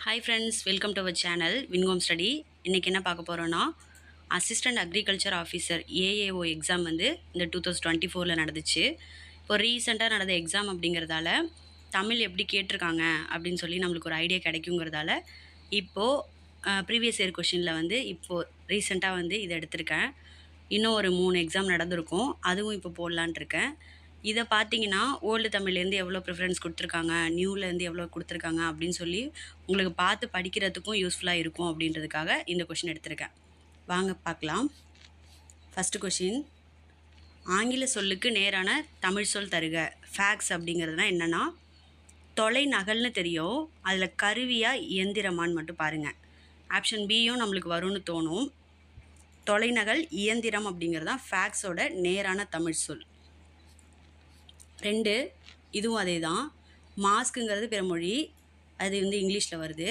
Hi friends, welcome to our channel win home study. இன்றைக்கி என்ன பார்க்க போகிறோன்னா, assistant agriculture officer AAO exam வந்து இந்த 2024 நடந்துச்சு. இப்போ ரீசெண்டாக நடந்த எக்ஸாம் அப்படிங்கிறதால தமிழ் எப்படி கேட்டிருக்காங்க அப்படின்னு சொல்லி நம்மளுக்கு ஒரு ஐடியா கிடைக்குங்கிறதால இப்போது ப்ரீவியஸ் இயர் கொஷினில் வந்து இப்போது ரீசெண்டாக வந்து இதை எடுத்திருக்கேன். இன்னும் ஒரு 3 எக்ஸாம் நடந்திருக்கும், அதுவும் இப்போ போடலான்ட்டு இருக்கேன். இதை பார்த்தீங்கன்னா ஓல்டு தமிழ்லேருந்து எவ்வளோ ப்ரிஃபரன்ஸ் கொடுத்துருக்காங்க, நியூலேருந்து எவ்வளோ கொடுத்துருக்காங்க அப்படின்னு சொல்லி உங்களுக்கு பார்த்து படிக்கிறதுக்கும் யூஸ்ஃபுல்லாக இருக்கும் அப்படின்றதுக்காக இந்த கொஷின் எடுத்திருக்கேன். வாங்க பார்க்கலாம். ஃபஸ்ட்டு கொஷின், ஆங்கில சொல்லுக்கு நேரான தமிழ் சொல் தருக. ஃபேக்ஸ் அப்படிங்கிறதுனா என்னென்னா, தொலை நகல்னு தெரியும், அதில் கருவியா இயந்திரமான்னு மட்டும் பாருங்கள். ஆப்ஷன் பியும் நம்மளுக்கு வரும்னு தோணும். தொலைநகல் இயந்திரம் அப்படிங்கிறது தான் ஃபேக்ஸோட நேரான தமிழ் சொல். 2, இதுவும் அதே தான். மாஸ்க்குங்கிறது பிறமொழி, அது வந்து இங்கிலீஷில் வருது.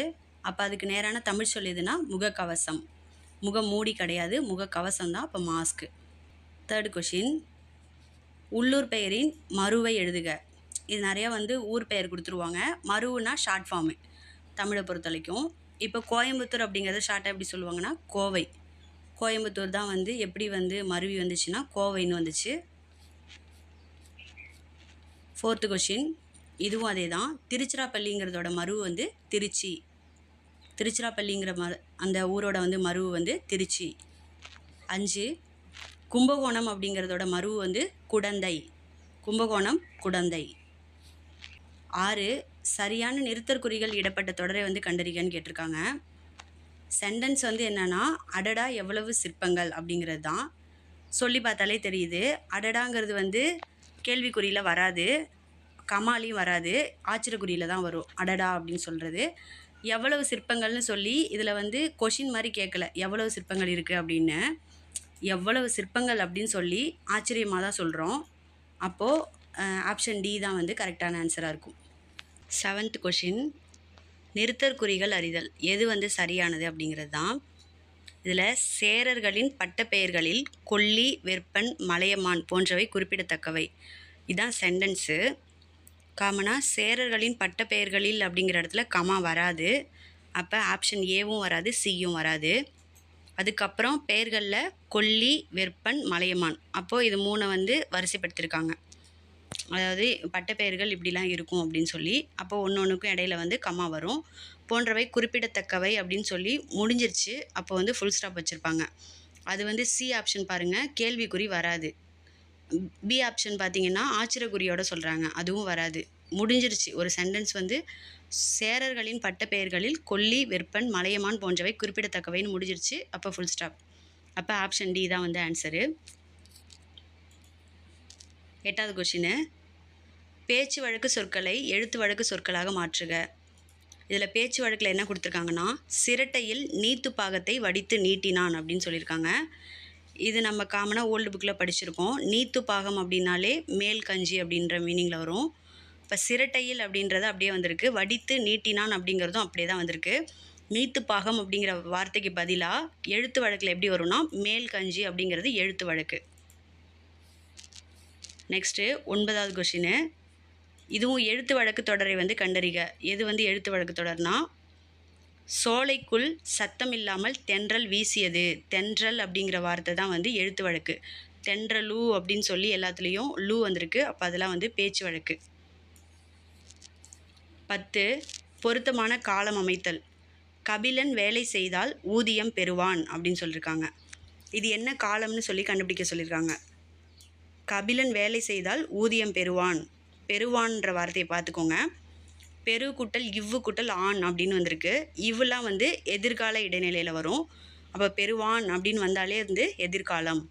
அப்போ அதுக்கு நேரான தமிழ் சொல் எதுனா முகக்கவசம். முக மூடி கிடையாது, முகக்கவசம் தான். அப்போ மாஸ்க்கு. 3rd கொஷின், உள்ளூர் பெயரின் மருவை எழுதுக. இது நிறையா வந்து ஊர் பெயர் கொடுத்துருவாங்க. மருவுனா ஷார்ட் ஃபார்மு தமிழை பொறுத்த வரைக்கும். இப்போ கோயம்புத்தூர் அப்படிங்கிறத ஷார்ட்டாக எப்படி சொல்லுவாங்கன்னா கோவை. கோயம்புத்தூர் தான் வந்து எப்படி வந்து மருவி வந்துச்சுன்னா கோவைன்னு வந்துச்சு. 4th கொஷின், இதுவும் அதே தான். திருச்சிராப்பள்ளிங்கிறதோட மருவு வந்து திருச்சி. திருச்சிராப்பள்ளிங்கிற அந்த ஊரோட வந்து மருவு வந்து திருச்சி. 5, கும்பகோணம் அப்படிங்கிறதோட மருவு வந்து குடந்தை. கும்பகோணம் குடந்தை. 6, சரியான நிறுத்தற்குறிகள் இடப்பட்ட தொடரை வந்து கண்டறிகன்னு கேட்டிருக்காங்க. சென்டென்ஸ் வந்து என்னென்னா, அடடா எவ்வளவு சிற்பங்கள் அப்படிங்கிறது தான். சொல்லி பார்த்தாலே தெரியுது. அடடாங்கிறது வந்து கேள்விக்குறியில் வராது, கமாலையும் வராது, ஆச்சரியக்குறியில் தான் வரும் அடடா அப்படின்னு சொல்கிறது. எவ்வளவு சிற்பங்கள்னு சொல்லி இதில் வந்து கொஷின் மாதிரி கேட்கல, எவ்வளவு சிற்பங்கள் இருக்குது அப்படின்னு. எவ்வளவு சிற்பங்கள் அப்படின்னு சொல்லி ஆச்சரியமாக தான் சொல்கிறோம். அப்போது ஆப்ஷன் டி தான் வந்து கரெக்டான ஆன்சராக இருக்கும். 7th கொஷின், நிறுத்தற்குறிகள் அறிதல். எது வந்து சரியானது அப்படிங்கிறது தான். இதில் சேரர்களின் பட்டப்பெயர்களில் கொல்லி, வெற்பன், மலையமான் போன்றவை குறிப்பிடத்தக்கவை. இதுதான் சென்டென்ஸு. காமனாக சேரர்களின் பட்டப்பெயர்களில் அப்படிங்கிற இடத்துல கமா வராது. அப்போ ஆப்ஷன் ஏவும் வராது, சியும் வராது. அதுக்கப்புறம் பெயர்களில் கொல்லி, வெற்பன், மலையமான். அப்போது இது 3 வந்து வரிசைப்படுத்தியிருக்காங்க. அதாவது பட்டப்பெயர்கள் இப்படிலாம் இருக்கும் அப்படின்னு சொல்லி. அப்போது ஒன்றுக்கும் இடையில வந்து கமா வரும். போன்றவை குறிப்பிடத்தக்கவை அப்படின்னு சொல்லி முடிஞ்சிருச்சு. அப்போ வந்து ஃபுல் ஸ்டாப் வச்சுருப்பாங்க. அது வந்து சி ஆப்ஷன் பாருங்கள், கேள்விக்குறி வராது. பி ஆப்ஷன் பார்த்தீங்கன்னா ஆச்சரியக்குறியோட சொல்கிறாங்க, அதுவும் வராது. முடிஞ்சிருச்சு. ஒரு சென்டென்ஸ் வந்து சேரர்களின் பட்டப்பெயர்களில் கொல்லி, வெற்பன், மலையமான் போன்றவை குறிப்பிடத்தக்கவைன்னு முடிஞ்சிருச்சு. அப்போ ஃபுல் ஸ்டாப். அப்போ ஆப்ஷன் டி தான் வந்து ஆன்சரு. 8வது கொஷினு, பேச்சு வழக்கு சொற்களை எழுத்து வழக்கு சொற்களாக மாற்றுக. இதில் பேச்சு வழக்கில் என்ன கொடுத்துருக்காங்கன்னா, சிரட்டையில் நீத்து பாகத்தை வடித்து நீட்டினான் அப்படின்னு சொல்லியிருக்காங்க. இது நம்ம காமனாக ஓல்டு புக்கில் படிச்சிருக்கோம். நீத்து பாகம் அப்படின்னாலே மேல் கஞ்சி அப்படின்ற மீனிங்கில் வரும். இப்போ சிரட்டையில் அப்படின்றது அப்படியே வந்திருக்கு. வடித்து நீட்டினான் அப்படிங்கிறதும் அப்படியே தான் வந்திருக்கு. நீத்து பாகம் அப்படிங்கிற வார்த்தைக்கு பதிலாக எழுத்து வழக்கில் எப்படி வரும்னா மேல் கஞ்சி அப்படிங்கிறது எழுத்து வழக்கு. நெக்ஸ்ட்டு 9வது கொஷினு, இதுவும் எழுத்து வழக்கு தொடரை வந்து கண்டறிக. எது வந்து எழுத்து வழக்கு தொடர்னா, சோலைக்குள் சத்தம் இல்லாமல் தென்றல் வீசியது. தென்றல் அப்படிங்கிற வார்த்தை தான் வந்து எழுத்து வழக்கு. தென்றலூ அப்படின்னு சொல்லி எல்லாத்துலேயும் லூ வந்திருக்கு. அப்போ அதெல்லாம் வந்து பேச்சு வழக்கு. 10, பொருத்தமான காலம் அமைத்தல். கபிலன் வேலை செய்தால் ஊதியம் பெறுவான் அப்படின்னு சொல்லியிருக்காங்க. இது என்ன காலம்னு சொல்லி கண்டுபிடிக்க சொல்லியிருக்காங்க. கபிலன் வேலை செய்தால் ஊதியம் பெறுவான். பெறுவான்ற வார்த்தையை பார்த்துக்கோங்க. பெரு கூட்டல் இவ்வு கூட்டல் ஆண் அப்படின்னு வந்திருக்கு. இவ்வுலாம் வந்து எதிர்கால இடைநிலையில் வரும். அப்போ பெறுவான் அப்படின்னு வந்தாலே வந்து எதிர்காலம்.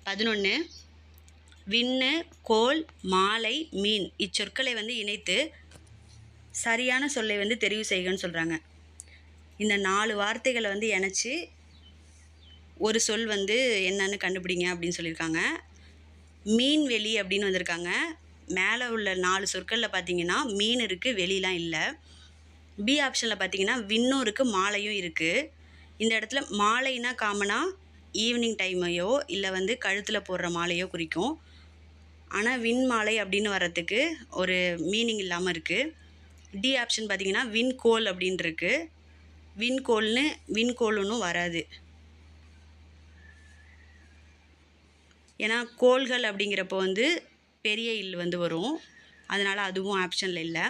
11, விண்ணு, கோல், மாலை, மீன் இச்சொற்களை வந்து இணைத்து சரியான சொல்லை வந்து தெரிவு செய்கன்னு சொல்கிறாங்க. இந்த 4 வார்த்தைகளை வந்து இணைச்சி ஒரு சொல் வந்து என்னன்னு கண்டுபிடிங்க அப்படின்னு சொல்லியிருக்காங்க. மீன், வெளி அப்படின்னு வந்திருக்காங்க. மேலே உள்ள 4 சொற்களில் பார்த்தீங்கன்னா மீன் இருக்குது, வெளிலாம் இல்லை. பி ஆப்ஷனில் பார்த்தீங்கன்னா விண்ணும் இருக்குது, மாலையும் இருக்குது. இந்த இடத்துல மாலைனா காமனாக ஈவினிங் டைமையோ இல்லை வந்து கழுத்தில் போடுற மாலையோ குறிக்கும். ஆனால் விண் மாலை அப்படின்னு வர்றதுக்கு ஒரு மீனிங் இல்லாமல் இருக்குது. டி ஆப்ஷன் பார்த்தீங்கன்னா விண்கோள் அப்படின்னு இருக்கு. விண்கோள்னு வராது. ஏன்னா கோள்கள் அப்படிங்கிறப்போ வந்து பெரிய இல் வந்து வரும். அதனால் அதுவும் ஆப்ஷனில் இல்லை.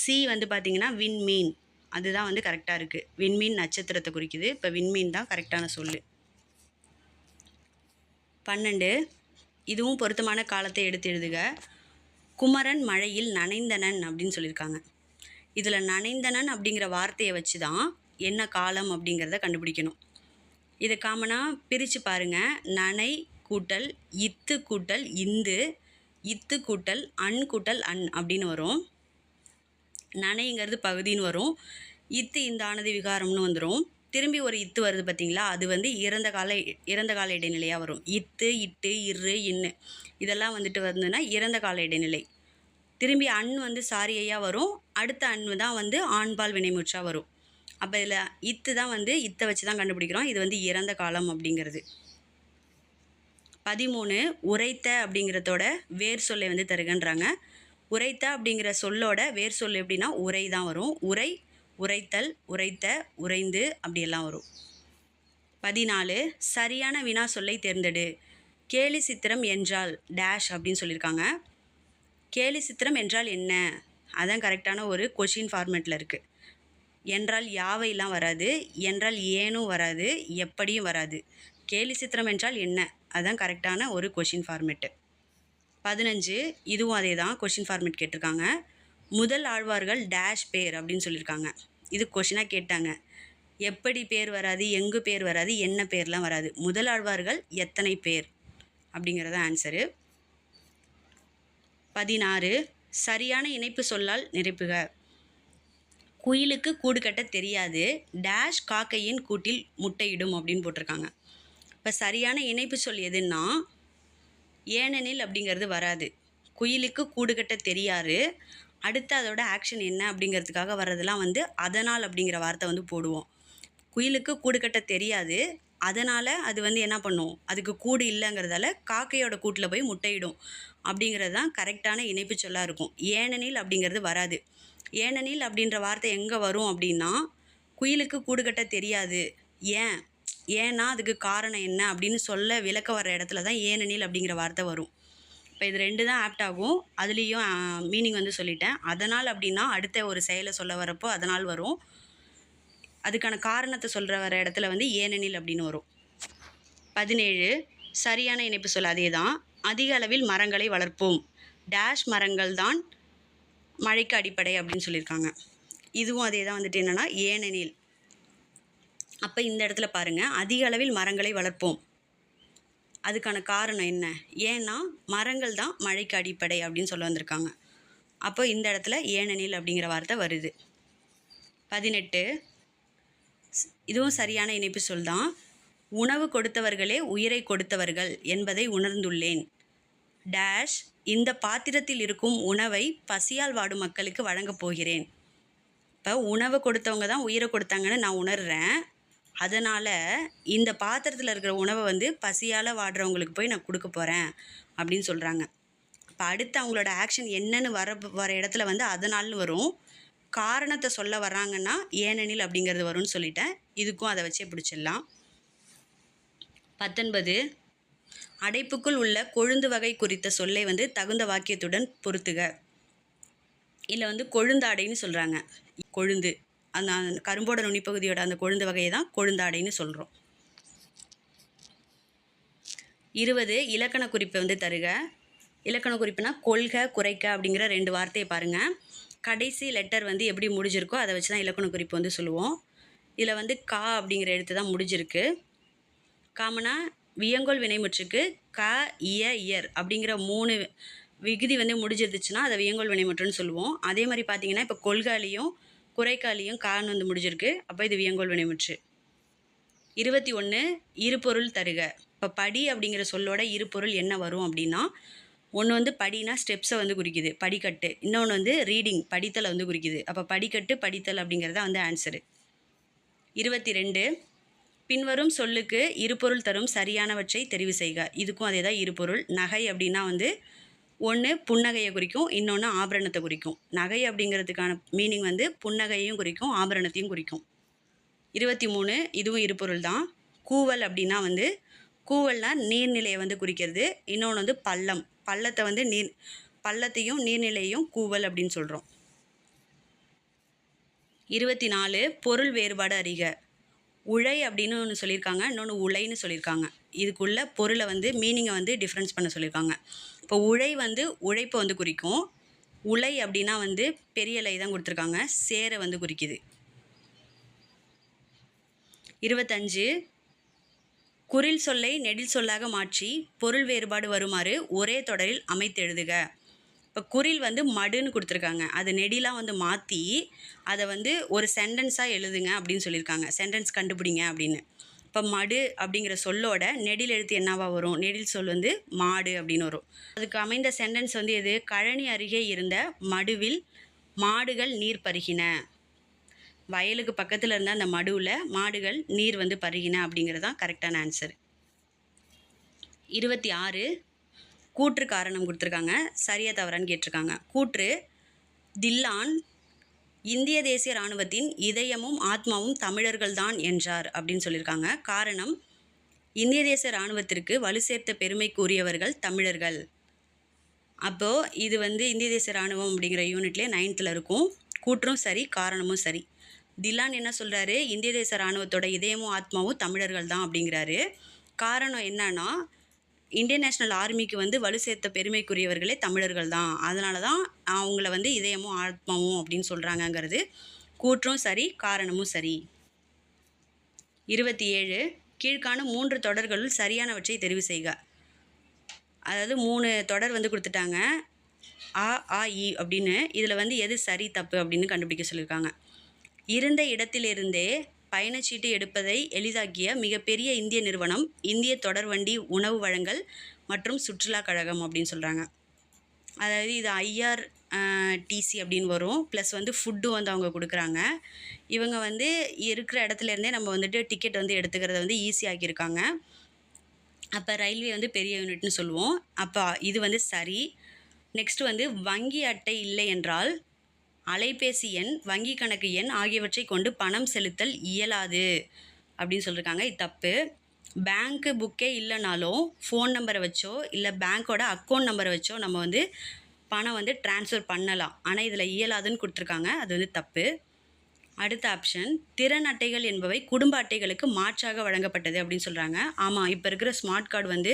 சி வந்து பார்த்திங்கன்னா விண்மீன், அதுதான் வந்து கரெக்டாக இருக்குது. விண்மீன் நட்சத்திரத்தை குறிக்குது. இப்போ விண்மீன் தான் கரெக்டான சொல்லு. 12 இதுவும் பொருத்தமான காலத்தை எடுத்து எழுதுக. குமரன் மழையில் நனைந்தனன் அப்படின்னு சொல்லியிருக்காங்க. இதில் நனைந்தனன் அப்படிங்கிற வார்த்தையை வச்சு தான் என்ன காலம் அப்படிங்கிறத கண்டுபிடிக்கணும். இதை காமனாக பிரித்து பாருங்கள். நனை கூட்டல் இத்து கூட்டல் இந்து, இத்து கூட்டல் அன் கூட்டல் அன் அப்படின்னு வரும். நனைங்கிறது பகுதின்னு வரும். இத்து இந்த ஆனது விகாரம்னு வந்துடும். திரும்பி ஒரு இத்து வருது பார்த்தீங்களா, அது வந்து இறந்த கால இடைநிலையாக வரும். இத்து, இட்டு, இரு, இன்னு இதெல்லாம் வந்துட்டு வந்துன்னா இறந்த கால இடைநிலை. திரும்பி அன் வந்து சாரியையாக வரும். அடுத்த அன் தான் வந்து ஆண்பால் வினைமுற்றா வரும். அப்போ இதில் இத்து தான் வந்து இத்தை வச்சு தான் கண்டுபிடிக்கிறோம். இது வந்து இறந்த காலம் அப்படிங்கிறது. 13 உரைத்த அப்படிங்கிறதோட வேர் சொல்லை வந்து தருகன்றாங்க. உரைத்த அப்படிங்கிற சொல்லோட வேர் சொல் எப்படின்னா உரை தான் வரும். உரை, உரைத்தல், உரைத்த, உரைந்து அப்படியெல்லாம் வரும். 14 சரியான வினா சொல்லை தேர்ந்தெடு. கேலி சித்திரம் என்றால் டேஷ் அப்படின்னு சொல்லியிருக்காங்க. கேலி சித்திரம் என்றால் என்ன, அதான் கரெக்டான ஒரு கொஷின் ஃபார்மேட்டில் இருக்குது. என்றால் யாவையெல்லாம் வராது, என்றால் ஏனும் வராது, எப்படியும் வராது. கேலி சித்திரம் என்றால் என்ன, அதுதான் கரெக்டான ஒரு கொஷின் ஃபார்மேட்டு. 15 இதுவும் அதே தான் கொஷின் ஃபார்மேட் கேட்டிருக்காங்க. முதல் ஆழ்வார்கள் டேஷ் பேர் அப்படின்னு சொல்லியிருக்காங்க. இது கொஷினாக கேட்டாங்க. எப்படி பேர் வராது, எங்கு பேர் வராது, என்ன பேர்லாம் வராது. முதல் ஆழ்வார்கள் எத்தனை பேர் அப்படிங்கிறத ஆன்சரு. 16 சரியான இணைப்பு சொல்லால் நிரப்புக. குயிலுக்கு கூடு கட்ட தெரியாது, டேஷ் காக்கையின் கூட்டில் முட்டையிடும் அப்படின்னு போட்டிருக்காங்க. இப்போ சரியான இணைப்பு சொல் எதுன்னா ஏனெனில் அப்படிங்கிறது வராது. குயிலுக்கு கூடு கட்ட தெரியாது, அடுத்து அதோட ஆக்ஷன் என்ன அப்படிங்கிறதுக்காக வர்றதெல்லாம் வந்து அதனால் அப்படிங்கிற வார்த்தை வந்து போடுவோம். குயிலுக்கு கூடு கட்ட தெரியாது, அதனால் அது வந்து என்ன பண்ணும், அதுக்கு கூடு இல்லைங்கிறதால காக்கையோட கூட்டில் போய் முட்டையிடும் அப்படிங்கிறது தான் கரெக்டான இணைப்பு சொல்லாக இருக்கும். ஏனெனில் அப்படிங்கிறது வராது. ஏனெனில் அப்படின்ற வார்த்தை எங்கே வரும் அப்படின்னா குயிலுக்கு கூடு கட்ட தெரியாது, ஏன்னா அதுக்கு காரணம் என்ன அப்படின்னு சொல்ல விளக்க வர இடத்துல தான் ஏனெனில் அப்படிங்கிற வார்த்தை வரும். இப்போ இது 2 தான் ஆப்ட் ஆகும். அதுலேயும் மீனிங் வந்து சொல்லிட்டேன். அதனால் அப்படின்னா அடுத்த ஒரு செயலை சொல்ல வரப்போ அதனால் வரும். அதுக்கான காரணத்தை சொல்கிற வர இடத்துல வந்து ஏனெனில் அப்படின்னு வரும். 17 சரியான இணைப்பு சொல் அதே தான். அதிக அளவில் மரங்களை வளர்ப்போம், டேஷ் மரங்கள் தான் மழைக்கு அடிப்படை அப்படின்னு சொல்லியிருக்காங்க. இதுவும் அதே தான் வந்துட்டு என்னென்னா ஏனெனில். அப்போ இந்த இடத்துல பாருங்கள், அதிக அளவில் மரங்களை வளர்ப்போம், அதுக்கான காரணம் என்ன, ஏன்னா மரங்கள் தான் மழைக்கு அடிப்படை அப்படின்னு சொல்ல வந்திருக்காங்க. அப்போ இந்த இடத்துல ஏனெனில் அப்படிங்கிற வார்த்தை வருது. 18 இதுவும் சரியான இணைப்பு சொல் தான். உணவு கொடுத்தவர்களே உயிரை கொடுத்தவர்கள் என்பதை உணர்ந்துள்ளேன், டேஷ் இந்த பாத்திரத்தில் இருக்கும் உணவை பசியால் வாடும் மக்களுக்கு வழங்கப் போகிறேன். இப்போ உணவு கொடுத்தவங்க தான் உயிரை கொடுத்தாங்கன்னு நான் உணர்கிறேன், அதனால் இந்த பாத்திரத்தில் இருக்கிற உணவை வந்து பசியால் வாடுறவங்களுக்கு போய் நான் கொடுக்க போகிறேன் அப்படின்னு சொல்கிறாங்க. இப்போ அடுத்து அவங்களோட ஆக்ஷன் என்னன்னு வர இடத்துல வந்து அதனால்னு வரும். காரணத்தை சொல்ல வர்றாங்கன்னா ஏனெனில் அப்படிங்கிறது வரும்னு சொல்லிட்டேன். இதுக்கும் அதை வச்சே பிடிச்சிடலாம். 19 அடைப்புக்குள் உள்ள கொழுந்து வகை குறித்த சொல்லை வந்து தகுந்த வாக்கியத்துடன் பொருத்துக. இதில் வந்து கொழுந்தாடைன்னு சொல்கிறாங்க. கொழுந்து அந்த கரும்போட நுனிப்பகுதியோட அந்த கொழுந்து வகையை தான் கொழுந்தாடைன்னு சொல்கிறோம். 20 இலக்கண குறிப்பை வந்து தருக. இலக்கண குறிப்புனா கொள்க, குறைக்க அப்படிங்கிற 2 வார்த்தையை பாருங்கள். கடைசி லெட்டர் வந்து எப்படி முடிஞ்சிருக்கோ அதை வச்சு தான் இலக்கண குறிப்பு வந்து சொல்லுவோம். இதில் வந்து கா அப்படிங்கிற எழுத்து தான் முடிஞ்சிருக்கு. காமனாக வியங்கோல் வினைமுற்றுக்கு க, இய, இயர் அப்படிங்கிற 3 விகுதி வந்து முடிஞ்சிருந்துச்சுன்னா அதை வியங்கோல் வினைமுற்றுன்னு சொல்லுவோம். அதே மாதிரி பார்த்தீங்கன்னா இப்போ கொள்காலையும் குறைக்காலையும் கான்னு வந்து முடிஞ்சிருக்கு. அப்போ இது வியங்கோல் வினைமுற்று. 21 இருபொருள் தருக. இப்போ படி அப்படிங்கிற சொல்லோட இருபொருள் என்ன வரும் அப்படின்னா, ஒன்று வந்து படினா ஸ்டெப்ஸை வந்து குறிக்குது, படிக்கட்டு. இன்னொன்று வந்து ரீடிங், படித்தலை வந்து குறிக்குது. அப்போ படிக்கட்டு, படித்தல் அப்படிங்கிறத வந்து ஆன்சரு. 22 பின்வரும் சொல்லுக்கு இருபொருள் தரும் சரியானவற்றை தெரிவு செய்க. இதுக்கும் அதே தான் இருபொருள். நகை அப்படின்னா வந்து ஒன்று புன்னகையை குறிக்கும், இன்னொன்று ஆபரணத்தை குறிக்கும். நகை அப்படிங்கிறதுக்கான மீனிங் வந்து புன்னகையும் குறிக்கும், ஆபரணத்தையும் குறிக்கும். 23 இதுவும் இருபொருள் தான். கூவல் அப்படின்னா வந்து கூவல்னா நீர்நிலையை வந்து குறிக்கிறது. இன்னொன்று வந்து பள்ளம், பள்ளத்தை வந்து பள்ளத்தையும் நீர்நிலையையும் கூவல் அப்படின்னு சொல்கிறோம். 24 பொருள் வேறுபாடு அறிக. உழை அப்படின்னு ஒன்று சொல்லியிருக்காங்க, இன்னொன்று உழைன்னு சொல்லியிருக்காங்க. இதுக்குள்ள பொருளை வந்து மீனிங்கை வந்து டிஃப்ரென்ஸ் பண்ண சொல்லியிருக்காங்க. இப்போ உழை வந்து உழைப்பை வந்து குறிக்கும். உலை அப்படின்னா வந்து பெரிய இலை தான் கொடுத்துருக்காங்க, சேரை வந்து குறிக்குது. 25 குறில் சொல்லை நெடில் சொல்லாக மாற்றி பொருள் வேறுபாடு வருமாறு ஒரே தொடரில் அமைத்து எழுதுக. இப்போ குறில் வந்து மடுன்னு கொடுத்துருக்காங்க, அது நெடிலாம் வந்து மாற்றி அதை வந்து ஒரு சென்டென்ஸாக எழுதுங்க அப்படின்னு சொல்லியிருக்காங்க. சென்டென்ஸ் கண்டுபிடிங்க அப்படின்னு. இப்போ மடு அப்படிங்கிற சொல்லோட நெடில் எழுத்து என்னவா வரும்? நெடில் சொல் வந்து மாடு அப்படின்னு வரும். அதுக்கு அமைந்த சென்டென்ஸ் வந்து எது? கழனி அருகே இருந்த மடுவில் மாடுகள் நீர் பருகின. வயலுக்கு பக்கத்தில் இருந்த அந்த மடுவில் மாடுகள் நீர் வந்து பருகின அப்படிங்கிறது தான் கரெக்டான ஆன்சர். 26 கூற்று காரணம் கொடுத்துருக்காங்க, சரியா தவறான்னு கேட்டிருக்காங்க. கூற்று தில்லான் இந்திய தேசிய இராணுவத்தின் இதயமும் ஆத்மாவும் தமிழர்கள்தான் என்றார் அப்படின்னு சொல்லியிருக்காங்க. காரணம் இந்திய தேசிய இராணுவத்திற்கு வலு சேர்த்த பெருமைக்குரியவர்கள் தமிழர்கள். அப்போது இது வந்து இந்திய தேசிய இராணுவம் அப்படிங்கிற யூனிட்லேயே 9th இருக்கும். கூற்றும் சரி, காரணமும் சரி. தில்லான் என்ன சொல்கிறாரு? இந்திய தேச இராணுவத்தோட இதயமும் ஆத்மாவும் தமிழர்கள் தான் அப்படிங்கிறாரு. காரணம் என்னன்னா, இந்தியன் நேஷ்னல் ஆர்மிக்கு வந்து வலு சேர்த்த பெருமைக்குரியவர்களே தமிழர்கள் தான், அதனால தான் அவங்கள வந்து இதயமும் ஆத்மாவும் அப்படின்னு சொல்கிறாங்கங்கிறது கூற்றும் சரி, காரணமும் சரி. 27 கீழ்காணும் 3 தொடர்களுள் சரியானவற்றை தெரிவு செய்க. அதாவது 3 தொடர் வந்து கொடுத்துட்டாங்க, ஆ ஆ இ அப்படின்னு. இதில் வந்து எது சரி தப்பு அப்படின்னு கண்டுபிடிக்க சொல்லியிருக்காங்க. இருந்த இடத்திலிருந்தே பயணச்சீட்டு எடுப்பதை எளிதாக்கிய மிகப்பெரிய இந்திய நிறுவனம் இந்திய தொடர்வண்டி உணவு வழங்கல் மற்றும் சுற்றுலா கழகம் அப்படின்னு சொல்கிறாங்க. அதாவது இது IRTC அப்படின்னு வரும். ப்ளஸ் வந்து ஃபுட்டு வந்து அவங்க கொடுக்குறாங்க. இவங்க வந்து இருக்கிற இடத்துலேருந்தே நம்ம வந்துட்டு டிக்கெட் வந்து எடுத்துக்கிறத வந்து ஈஸியாக்கியிருக்காங்க. அப்போ ரயில்வே வந்து பெரிய யூனிட்னு சொல்லுவோம். அப்போ இது வந்து சரி. நெக்ஸ்ட் வந்து வங்கி அட்டை இல்லை என்றால் அலைபேசி எண், வங்கி கணக்கு எண் ஆகியவற்றை கொண்டு பணம் செலுத்தல் இயலாது அப்படின்னு சொல்லியிருக்காங்க. இது தப்பு. பேங்க்கு புக்கே இல்லைனாலும் ஃபோன் நம்பரை வச்சோ இல்லை பேங்க்கோட அக்கௌண்ட் நம்பரை வச்சோ நம்ம வந்து பணம் வந்து ட்ரான்ஸ்ஃபர் பண்ணலாம். ஆனால் இதில் இயலாதுன்னு கொடுத்துருக்காங்க, அது வந்து தப்பு. அடுத்த ஆப்ஷன் திறன் அட்டைகள் என்பவை குடும்ப அட்டைகளுக்கு மாற்றாக வழங்கப்பட்டது அப்படின்னு சொல்கிறாங்க. ஆமாம், இப்போ இருக்கிற ஸ்மார்ட் கார்டு வந்து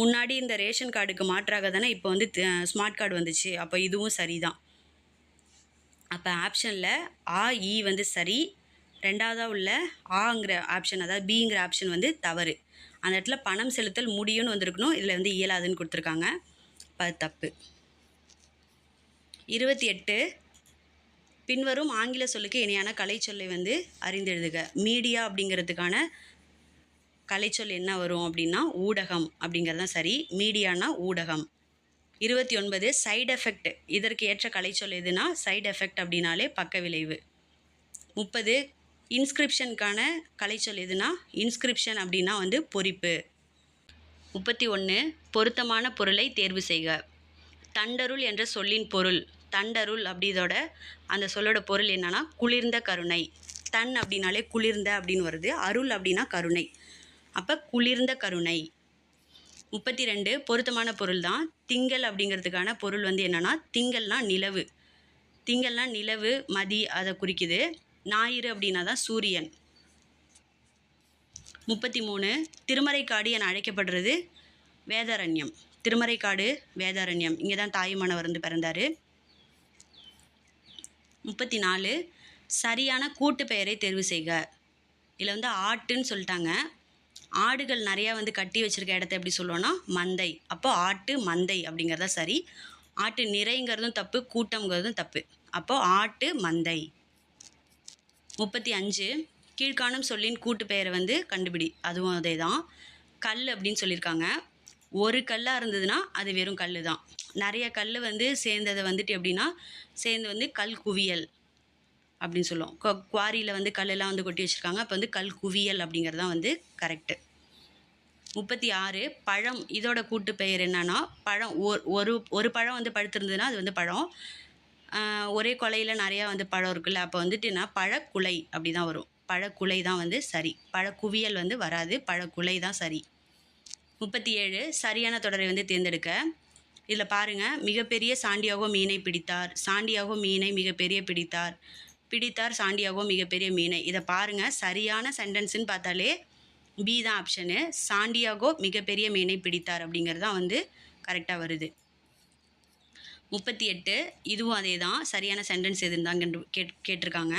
முன்னாடி இந்த ரேஷன் கார்டுக்கு மாற்றாக தானே இப்போ வந்து ஸ்மார்ட் கார்டு வந்துச்சு. அப்போ இதுவும் சரி தான். அப்போ ஆப்ஷனில் ஆ இ வந்து சரி. ரெண்டாவதாக உள்ள ஆங்கிற ஆப்ஷன், அதாவது பிங்கிற ஆப்ஷன் வந்து தவறு. அந்த இடத்துல பணம் செலுத்தல் முடியும்னு வந்திருக்கணும், இதில் வந்து இயலாதுன்னு கொடுத்துருக்காங்க. அது தப்பு. 28 பின்வரும் ஆங்கில சொல்லுக்கு இணையான கலைச்சொல்லை வந்து அறிந்தெழுதுக. மீடியா அப்படிங்கிறதுக்கான கலைச்சொல் என்ன வரும் அப்படின்னா ஊடகம் அப்படிங்கிறது தான் சரி. மீடியானா ஊடகம். 29 சைடு எஃபெக்ட், இதற்கு ஏற்ற கலைச்சொல் எதுனா சைடு எஃபெக்ட் அப்படின்னாலே பக்க விளைவு. 30 இன்ஸ்கிரிப்ஷனுக்கான கலைச்சொல் எதுனா இன்ஸ்கிரிப்ஷன் அப்படின்னா வந்து பொறிப்பு. 31 பொருத்தமான பொருளை தேர்வு செய்க. தண்டருள் என்ற சொல்லின் பொருள், தண்டருள் அப்படிதோட அந்த சொல்லோட பொருள் என்னன்னா குளிர்ந்த கருணை. தன் அப்படின்னாலே குளிர்ந்த அப்படின்னு வருது, அருள் அப்படின்னா கருணை, அப்போ குளிர்ந்த கருணை. 32 பொருத்தமான பொருள் தான். திங்கள் அப்படிங்கிறதுக்கான பொருள் வந்து என்னென்னா திங்கள்னா நிலவு. திங்கள்னா நிலவு, மதி அதை குறிக்குது. ஞாயிறு அப்படின்னா தான் சூரியன். 33 திருமறைக்காடு என அழைக்கப்படுறது வேதாரண்யம். திருமறைக்காடு வேதாரண்யம், இங்கே தான் தாயுமானவர் வந்து பிறந்தார். 34 சரியான கூட்டு பெயரை தேர்வு செய்க. இதில் வந்து ஆட்டுன்னு சொல்லிட்டாங்க. ஆடுகள் நிறையா வந்து கட்டி வச்சுருக்க இடத்த எப்படி சொல்லுவோன்னா மந்தை. அப்போ ஆட்டு மந்தை அப்படிங்கிறதா சரி. ஆட்டு நிறைங்கிறதும் தப்பு, கூட்டம்ங்கிறதும் தப்பு. அப்போது ஆட்டு மந்தை. 35 கீழ்காணும் சொல்லின் கூட்டு பெயரை வந்து கண்டுபிடி. அதுவும் அதே தான். கல் அப்படின்னு சொல்லியிருக்காங்க. ஒரு கல்லாக இருந்ததுன்னா அது வெறும் கல் தான். நிறைய கல் வந்து சேர்ந்ததை வந்துட்டு எப்படின்னா சேர்ந்து வந்து கல் குவியல் அப்படின்னு சொல்லுவோம். குவாரியில் வந்து கல்லெல்லாம் வந்து கொட்டி வச்சுருக்காங்க, அப்போ வந்து கல் குவியல் அப்படிங்கிறது தான் வந்து கரெக்டு. 36 பழம், இதோட கூட்டு பெயர் என்னன்னா பழம். ஒரு பழம் வந்து பழுத்திருந்ததுன்னா அது வந்து பழம். ஒரே கொலையில் நிறையா வந்து பழம் இருக்குல்ல, அப்போ வந்துட்டுன்னா பழக்குலை அப்படி தான் வரும். பழக்குலை தான் வந்து சரி, பழக்குவியல் வந்து வராது, பழக்குலை தான் சரி. 37 சரியான தொடரை வந்து தேர்ந்தெடுக்க. இதில் பாருங்கள், மிகப்பெரிய சாண்டியாகோ மீனை பிடித்தார், சாண்டியாகோ மீனை மிகப்பெரிய பிடித்தார், பிடித்தார் சாண்டியாகோ மிகப்பெரிய மீனை. இதை பாருங்கள், சரியான சென்டென்ஸுன்னு பார்த்தாலே பி தான் ஆப்ஷனு. சாண்டியாகோ மிகப்பெரிய மீனை பிடித்தார் அப்படிங்கிறது தான் வந்து கரெக்டாக வருது. 38 இதுவும் அதே தான், சரியான சென்டென்ஸ் எதுன்னு கேட்டிருக்காங்க.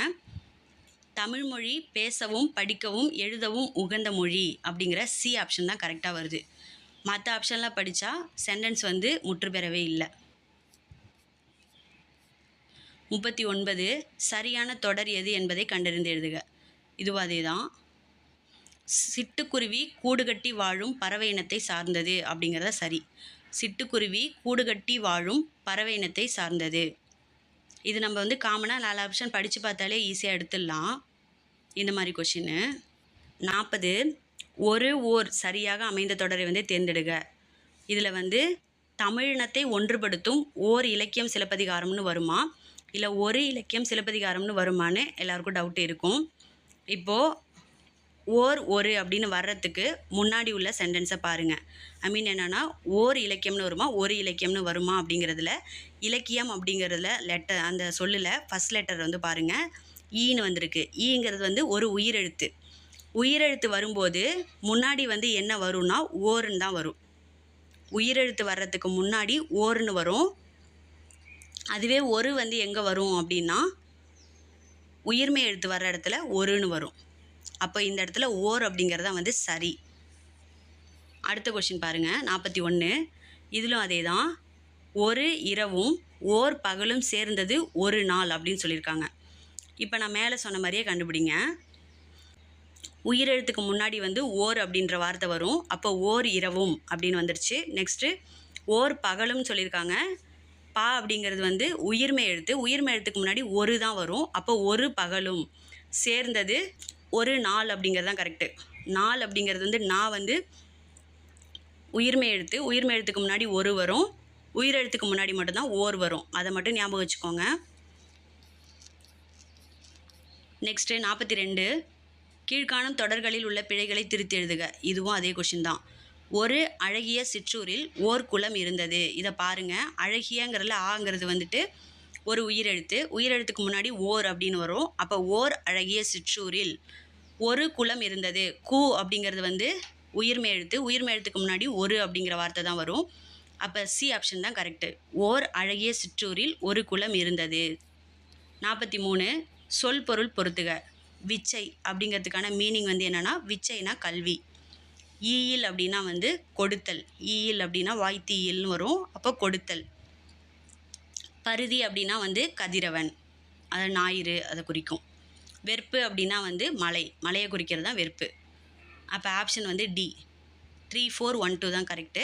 தமிழ்மொழி பேசவும் படிக்கவும் எழுதவும் உகந்த மொழி அப்படிங்கிற சி ஆப்ஷன் தான் கரெக்டாக வருது. மற்ற ஆப்ஷன்லாம் படித்தா சென்டென்ஸ் வந்து முற்று பெறவே இல்லை. 39 சரியான தொடர் எது என்பதை கண்டறிந்து எழுதுக. இதுவும் அதே தான். சிட்டுக்குருவி கூடுகட்டி வாழும் பறவை இனத்தை சார்ந்தது அப்படிங்கிறத சரி. சிட்டுக்குருவி கூடுகட்டி வாழும் பறவை இனத்தை சார்ந்தது. இது நம்ம வந்து காமனாக 4 ஆப்ஷன் படித்து பார்த்தாலே ஈஸியாக எடுத்துடலாம் இந்த மாதிரி கொஷின்னு. 40 ஓர் சரியாக அமைந்த தொடரை வந்து தேர்ந்தெடுக. இதில் வந்து தமிழினத்தை ஒன்றுபடுத்தும் ஓர் இலக்கியம் சிலப்பதிகாரம்னு வருமா, இல்லை ஒரு இலக்கியம் சிலப்பதிகாரம்னு வருமானு எல்லாருக்கும் டவுட் இருக்கும். இப்போது ஒரு அப்படின்னு வர்றதுக்கு முன்னாடி உள்ள சென்டென்ஸை பாருங்கள். ஐ மீன் என்னென்னா ஓர் இலக்கியம்னு வருமா ஒரு இலக்கியம்னு வருமா அப்படிங்கிறதுல இலக்கியம் அப்படிங்கிறதுல லெட்டர், அந்த சொல்லில் ஃபஸ்ட் லெட்டர் வந்து பாருங்கள் ஈன்னு வந்திருக்கு. ஈங்கிறது வந்து ஒரு உயிரெழுத்து. உயிரெழுத்து வரும்போது முன்னாடி வந்து என்ன வரும்னா ஓருன்னு தான் வரும். உயிரெழுத்து வர்றதுக்கு முன்னாடி ஓருன்னு வரும். அதுவே ஒரு வந்து எங்கே வரும் அப்படின்னா உயிர்மை எழுத்து வர்ற இடத்துல ஒருன்னு வரும். அப்போ இந்த இடத்துல ஓர் அப்படிங்கிறது தான் வந்து சரி. அடுத்த கொஷின் பாருங்கள், 41 இதிலும் அதே தான். ஒரு இரவும் ஓர் பகலும் சேர்ந்தது ஒரு நாள் அப்படின்னு சொல்லியிருக்காங்க. இப்போ நான் மேலே சொன்ன மாதிரியே கண்டுபிடிங்க. உயிரெழுத்துக்கு முன்னாடி வந்து ஓர் அப்படின்ற வார்த்தை வரும். அப்போ ஓர் இரவும் அப்படின்னு வந்துடுச்சு. நெக்ஸ்ட்டு ஓர் பகலும் சொல்லியிருக்காங்க. பா அப்படிங்கிறது வந்து உயிர்மை எழுத்து. உயிர்மை எழுத்துக்கு முன்னாடி ஒரு தான் வரும். அப்போ ஒரு பகலும் சேர்ந்தது ஒரு நாள் அப்படிங்கிறது தான் கரெக்டு. நாள் அப்படிங்கிறது வந்து நான் வந்து உயிர்மை எழுத்து. உயிர்மை எழுத்துக்கு முன்னாடி ஒரு வரும், உயிரெழுத்துக்கு முன்னாடி மட்டும்தான் ஓர் வரும். அதை மட்டும் ஞாபகம் வச்சுக்கோங்க. நெக்ஸ்ட்டு 42 கீழ்காணும் தொடர்களில் உள்ள பிழைகளை திருத்தி எழுதுக. இதுவும் அதே கொஷின் தான். ஒரு அழகிய சிற்றூரில் ஓர் குளம் இருந்தது. இதை பாருங்கள், அழகியங்கிறதுல ஆங்கிறது வந்துட்டு ஒரு உயிரெழுத்து. உயிரெழுத்துக்கு முன்னாடி ஓர் அப்படின்னு வரும். அப்போ ஓர் அழகிய சிற்றூரில் ஒரு குளம் இருந்தது. கூ அப்படிங்கிறது வந்து உயிர்மை எழுத்து. உயிர்மை எழுத்துக்கு முன்னாடி ஒரு அப்படிங்கிற வார்த்தை தான் வரும். அப்போ சி ஆப்ஷன் தான் கரெக்டு. ஓர் அழகிய சிற்றூரில் ஒரு குளம் இருந்தது. 43 சொல் பொருள் பொறுத்துக. விச்சை அப்படிங்கிறதுக்கான மீனிங் வந்து என்னென்னா, விச்சைனா கல்வி. ஈயில் அப்படின்னா வந்து கொடுத்தல். ஈயில் அப்படின்னா வாய்த்தீயில்னு வரும். அப்போ கொடுத்தல். பருதி அப்படின்னா வந்து கதிரவன், அதை ஞாயிறு அதை குறிக்கும். வெறுப்பு அப்படின்னா வந்து மலையை குறிக்கிறது தான் வெறுப்பு. அப்போ ஆப்ஷன் வந்து டி 3, 4, 1, 2 தான் கரெக்டு.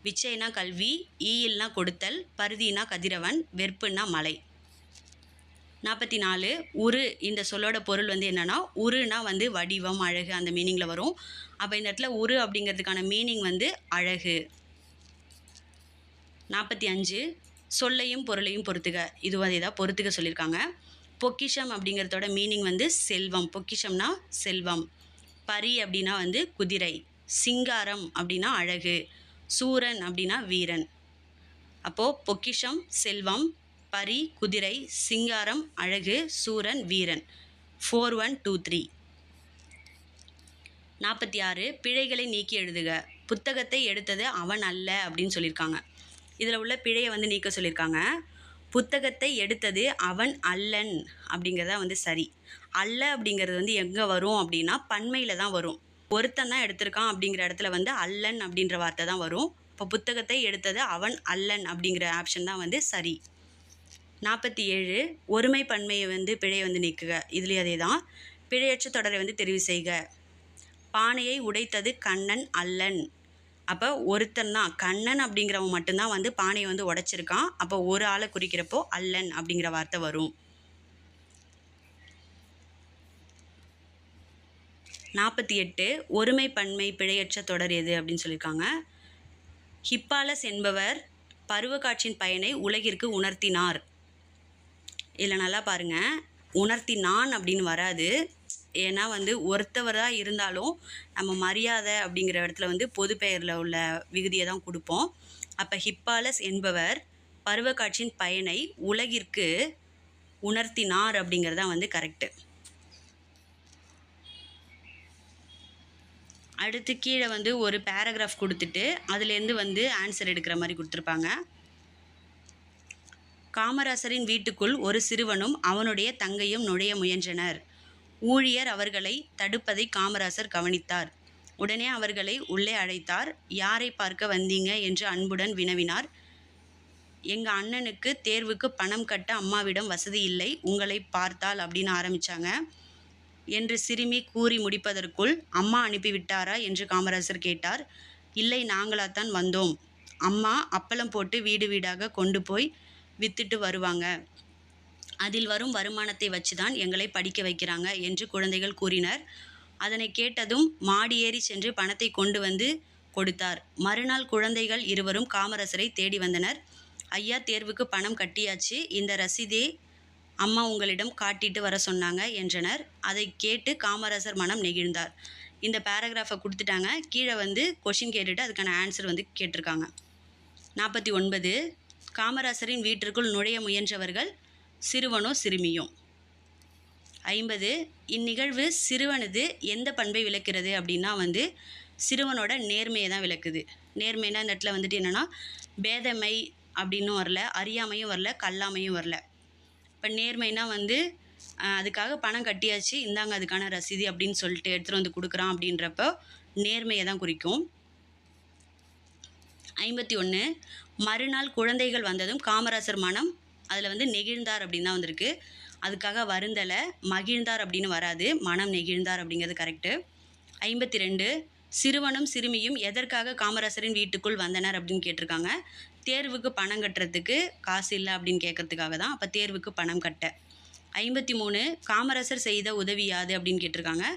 விச்சைனா கல்வி, ஈயில்னா கொடுத்தல், பருதினா கதிரவன், வெறுப்புன்னா மலை. 44 உரு இந்த சொல்லோட பொருள் வந்து என்னென்னா, உருனா வந்து வடிவம் அழகு அந்த மீனிங்கில் வரும். அப்போ இந்த இடத்துல உரு அப்படிங்கிறதுக்கான மீனிங் வந்து அழகு. 45 சொல்லையும் பொருளையும் பொறுத்துக. இதுவும் அதே தான், பொறுத்துக்க சொல்லியிருக்காங்க. பொக்கிஷம் அப்படிங்கிறதோட மீனிங் வந்து செல்வம். பொக்கிஷம்னா செல்வம். பரி அப்படின்னா வந்து குதிரை. சிங்காரம் அப்படின்னா அழகு. சூரன் அப்படின்னா வீரன். அப்போது பொக்கிஷம் செல்வம், பரி குதிரை, சிங்காரம் அழகு, சூரன் வீரன். 4, 1, 2, 3. 46 பிழைகளை நீக்கி எழுதுக. புத்தகத்தை எடுத்தது அவன் அல்ல அப்படின்னு சொல்லியிருக்காங்க. இதில் உள்ள பிழையை வந்து நீக்க சொல்லியிருக்காங்க. புத்தகத்தை எடுத்தது அவன் அல்லன் அப்படிங்கிறதா வந்து சரி. அல்ல அப்படிங்கிறது வந்து எங்கே வரும் அப்படின்னா பன்மையில் தான் வரும். ஒருத்தன் தான் எடுத்திருக்கான் அப்படிங்கிற இடத்துல வந்து அல்லன் அப்படின்ற வார்த்தை தான் வரும். இப்போ புத்தகத்தை எடுத்தது அவன் அல்லன் அப்படிங்கிற ஆப்ஷன் தான் வந்து சரி. 47 ஒருமை பன்மையை வந்து பிழையை வந்து நீக்குக. இதுலேயும் அதே தான். பிழையற்ற தொடரை வந்து தெரிவு செய்க. பானையை உடைத்தது கண்ணன் அல்லன். அப்போ ஒருத்தன் தான், கண்ணன் அப்படிங்கிறவன் மட்டும்தான் வந்து பானையை வந்து உடைச்சிருக்கான். அப்போ ஒரு ஆளை குறிக்கிறப்போ அல்லன் அப்படிங்கிற வார்த்தை வரும். 48 ஒருமை பன்மை பிழையற்ற தொடர் எது அப்படின்னு சொல்லியிருக்காங்க. ஹிப்பாலஸ் என்பவர் பருவக்காட்சியின் பயனை உலகிற்கு உணர்த்தினார். இதில் நல்லா பாருங்கள், உணர்த்தினான் அப்படின்னு வராது. ஏன்னா ஒருத்தவராக இருந்தாலும் நம்ம மரியாதை அப்படிங்கிற இடத்துல பொது பெயரில் உள்ள விகுதியை தான் கொடுப்போம். அப்போ ஹிப்பாலஸ் என்பவர் பருவக்காட்சியின் பயனை உலகிற்கு உணர்த்தினார் அப்படிங்கிறது தான் கரெக்டு. அடுத்து கீழே ஒரு பேராகிராஃப் கொடுத்துட்டு அதுலேருந்து ஆன்சர் எடுக்கிற மாதிரி கொடுத்துருப்பாங்க. காமராசரின் வீட்டுக்குள் ஒரு சிறுவனும் அவனுடைய தங்கையும் நுழைய முயன்றனர். ஊழியர் அவர்களை தடுப்பதை காமராசர் கவனித்தார். உடனே அவர்களை உள்ளே அழைத்தார். யாரை பார்க்க வந்தீங்க என்று அன்புடன் வினவினார். எங்கள் அண்ணனுக்கு தேர்வுக்கு பணம் கட்ட அம்மாவிடம் வசதி இல்லை, உங்களை பார்த்தால் அப்படின்னு ஆரம்பித்தாங்க என்று சிறுமி கூறி முடிப்பதற்குள் அம்மா அனுப்பிவிட்டாரா என்று காமராசர் கேட்டார். இல்லை, நாங்களாத்தான் வந்தோம். அம்மா அப்பளம் போட்டு வீடு வீடாக கொண்டு போய் வித்துட்டு வருவாங்க. அதில் வரும் வருமானத்தை வச்சு தான் எங்களை படிக்க வைக்கிறாங்க என்று குழந்தைகள் கூறினர். அதனை கேட்டதும் மாடியேறி சென்று பணத்தை கொண்டு வந்து கொடுத்தார். மறுநாள் குழந்தைகள் இருவரும் காமராசரை தேடி வந்தனர். ஐயா, தேர்வுக்கு பணம் கட்டியாச்சு, இந்த ரசீதை அம்மா உங்களிடம் காட்டிட்டு வர சொன்னாங்க என்றனர். அதை கேட்டு காமராசர் மனம் நெகிழ்ந்தார். இந்த பேராகிராஃபை கொடுத்துட்டாங்க. கீழே கொஷின் கேட்டுட்டு அதுக்கான ஆன்சர் கேட்டிருக்காங்க. 49 காமராசரின் வீட்டிற்குள் நுழைய முயன்றவர்கள் சிறுவனோ சிறுமியும். 50 இந்நிகழ்வு சிறுவனது எந்த பண்பை விளக்கிறது அப்படின்னா சிறுவனோட நேர்மையை தான் விளக்குது. நேர்மைனா இந்த இடத்துல என்னென்னா பேதமை அப்படின்னும் வரல, அறியாமையும் வரல, கல்லாமையும் வரல. இப்போ நேர்மைனா அதுக்காக பணம் கட்டியாச்சு, இந்தாங்க அதுக்கான ரசீதி அப்படின்னு சொல்லிட்டு எடுத்துகிட்டு கொடுக்குறான் அப்படின்றப்போ நேர்மையை தான் குறிக்கும். 51 மறுநாள் குழந்தைகள் வந்ததும் காமராசர் மனம் அதில் நெகிழ்ந்தார் அப்படின்னு தான் வந்திருக்கு. அதுக்காக வருந்தலை, மகிழ்ந்தார் அப்படின்னு வராது, மனம் நெகிழ்ந்தார் அப்படிங்கிறது கரெக்டு. 52 சிறுவனும் சிறுமியும் எதற்காக காமராசரின் வீட்டுக்குள் வந்தனர் அப்படின்னு கேட்டிருக்காங்க. தேர்வுக்கு பணம் கட்டுறதுக்கு காசு இல்லை அப்படின்னு கேட்கறதுக்காக தான். அப்போ தேர்வுக்கு பணம் கட்ட. 53 காமராசர் செய்த உதவி யாது அப்படின்னு கேட்டிருக்காங்க.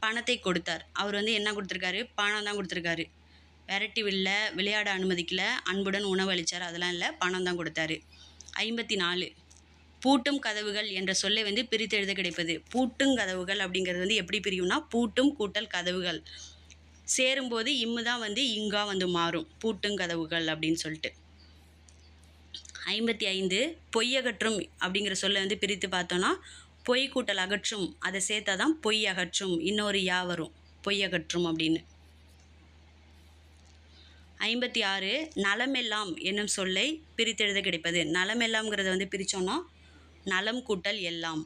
பணத்தை கொடுத்தார். அவர் என்ன கொடுத்துருக்காரு? பணம் தான் கொடுத்துருக்காரு. விரட்டி விளையாட அனுமதிக்கல, அன்புடன் உணவு அளித்தார், அதெல்லாம் இல்லை, பணம் தான் கொடுத்தாரு. 54 பூட்டும் கதவுகள் என்ற சொல்லை பிரித்தெழுத கிடைப்பது. பூட்டும் கதவுகள் அப்படிங்கிறது எப்படி பிரியும்னா பூட்டும் கூட்டல் கதவுகள் சேரும்போது இம்மு தான் இங்கா மாறும், பூட்டும் கதவுகள் அப்படின்னு சொல்லிட்டு. 55 பொய்யகற்றும் அப்படிங்கிற சொல்லை பிரித்து பார்த்தோன்னா பொய் கூட்டல் அகற்றும், அதை சேர்த்தா தான் பொய் அகற்றும், இன்னொரு யா வரும், பொய்யகற்றும் அப்படின்னு. 56 நலமெல்லாம் என்னும் சொல்லை பிரித்தெழுத கிடைப்பது. நலமெல்லாம்ங்கிறத பிரித்தோன்னா நலம் கூட்டல் எல்லாம்.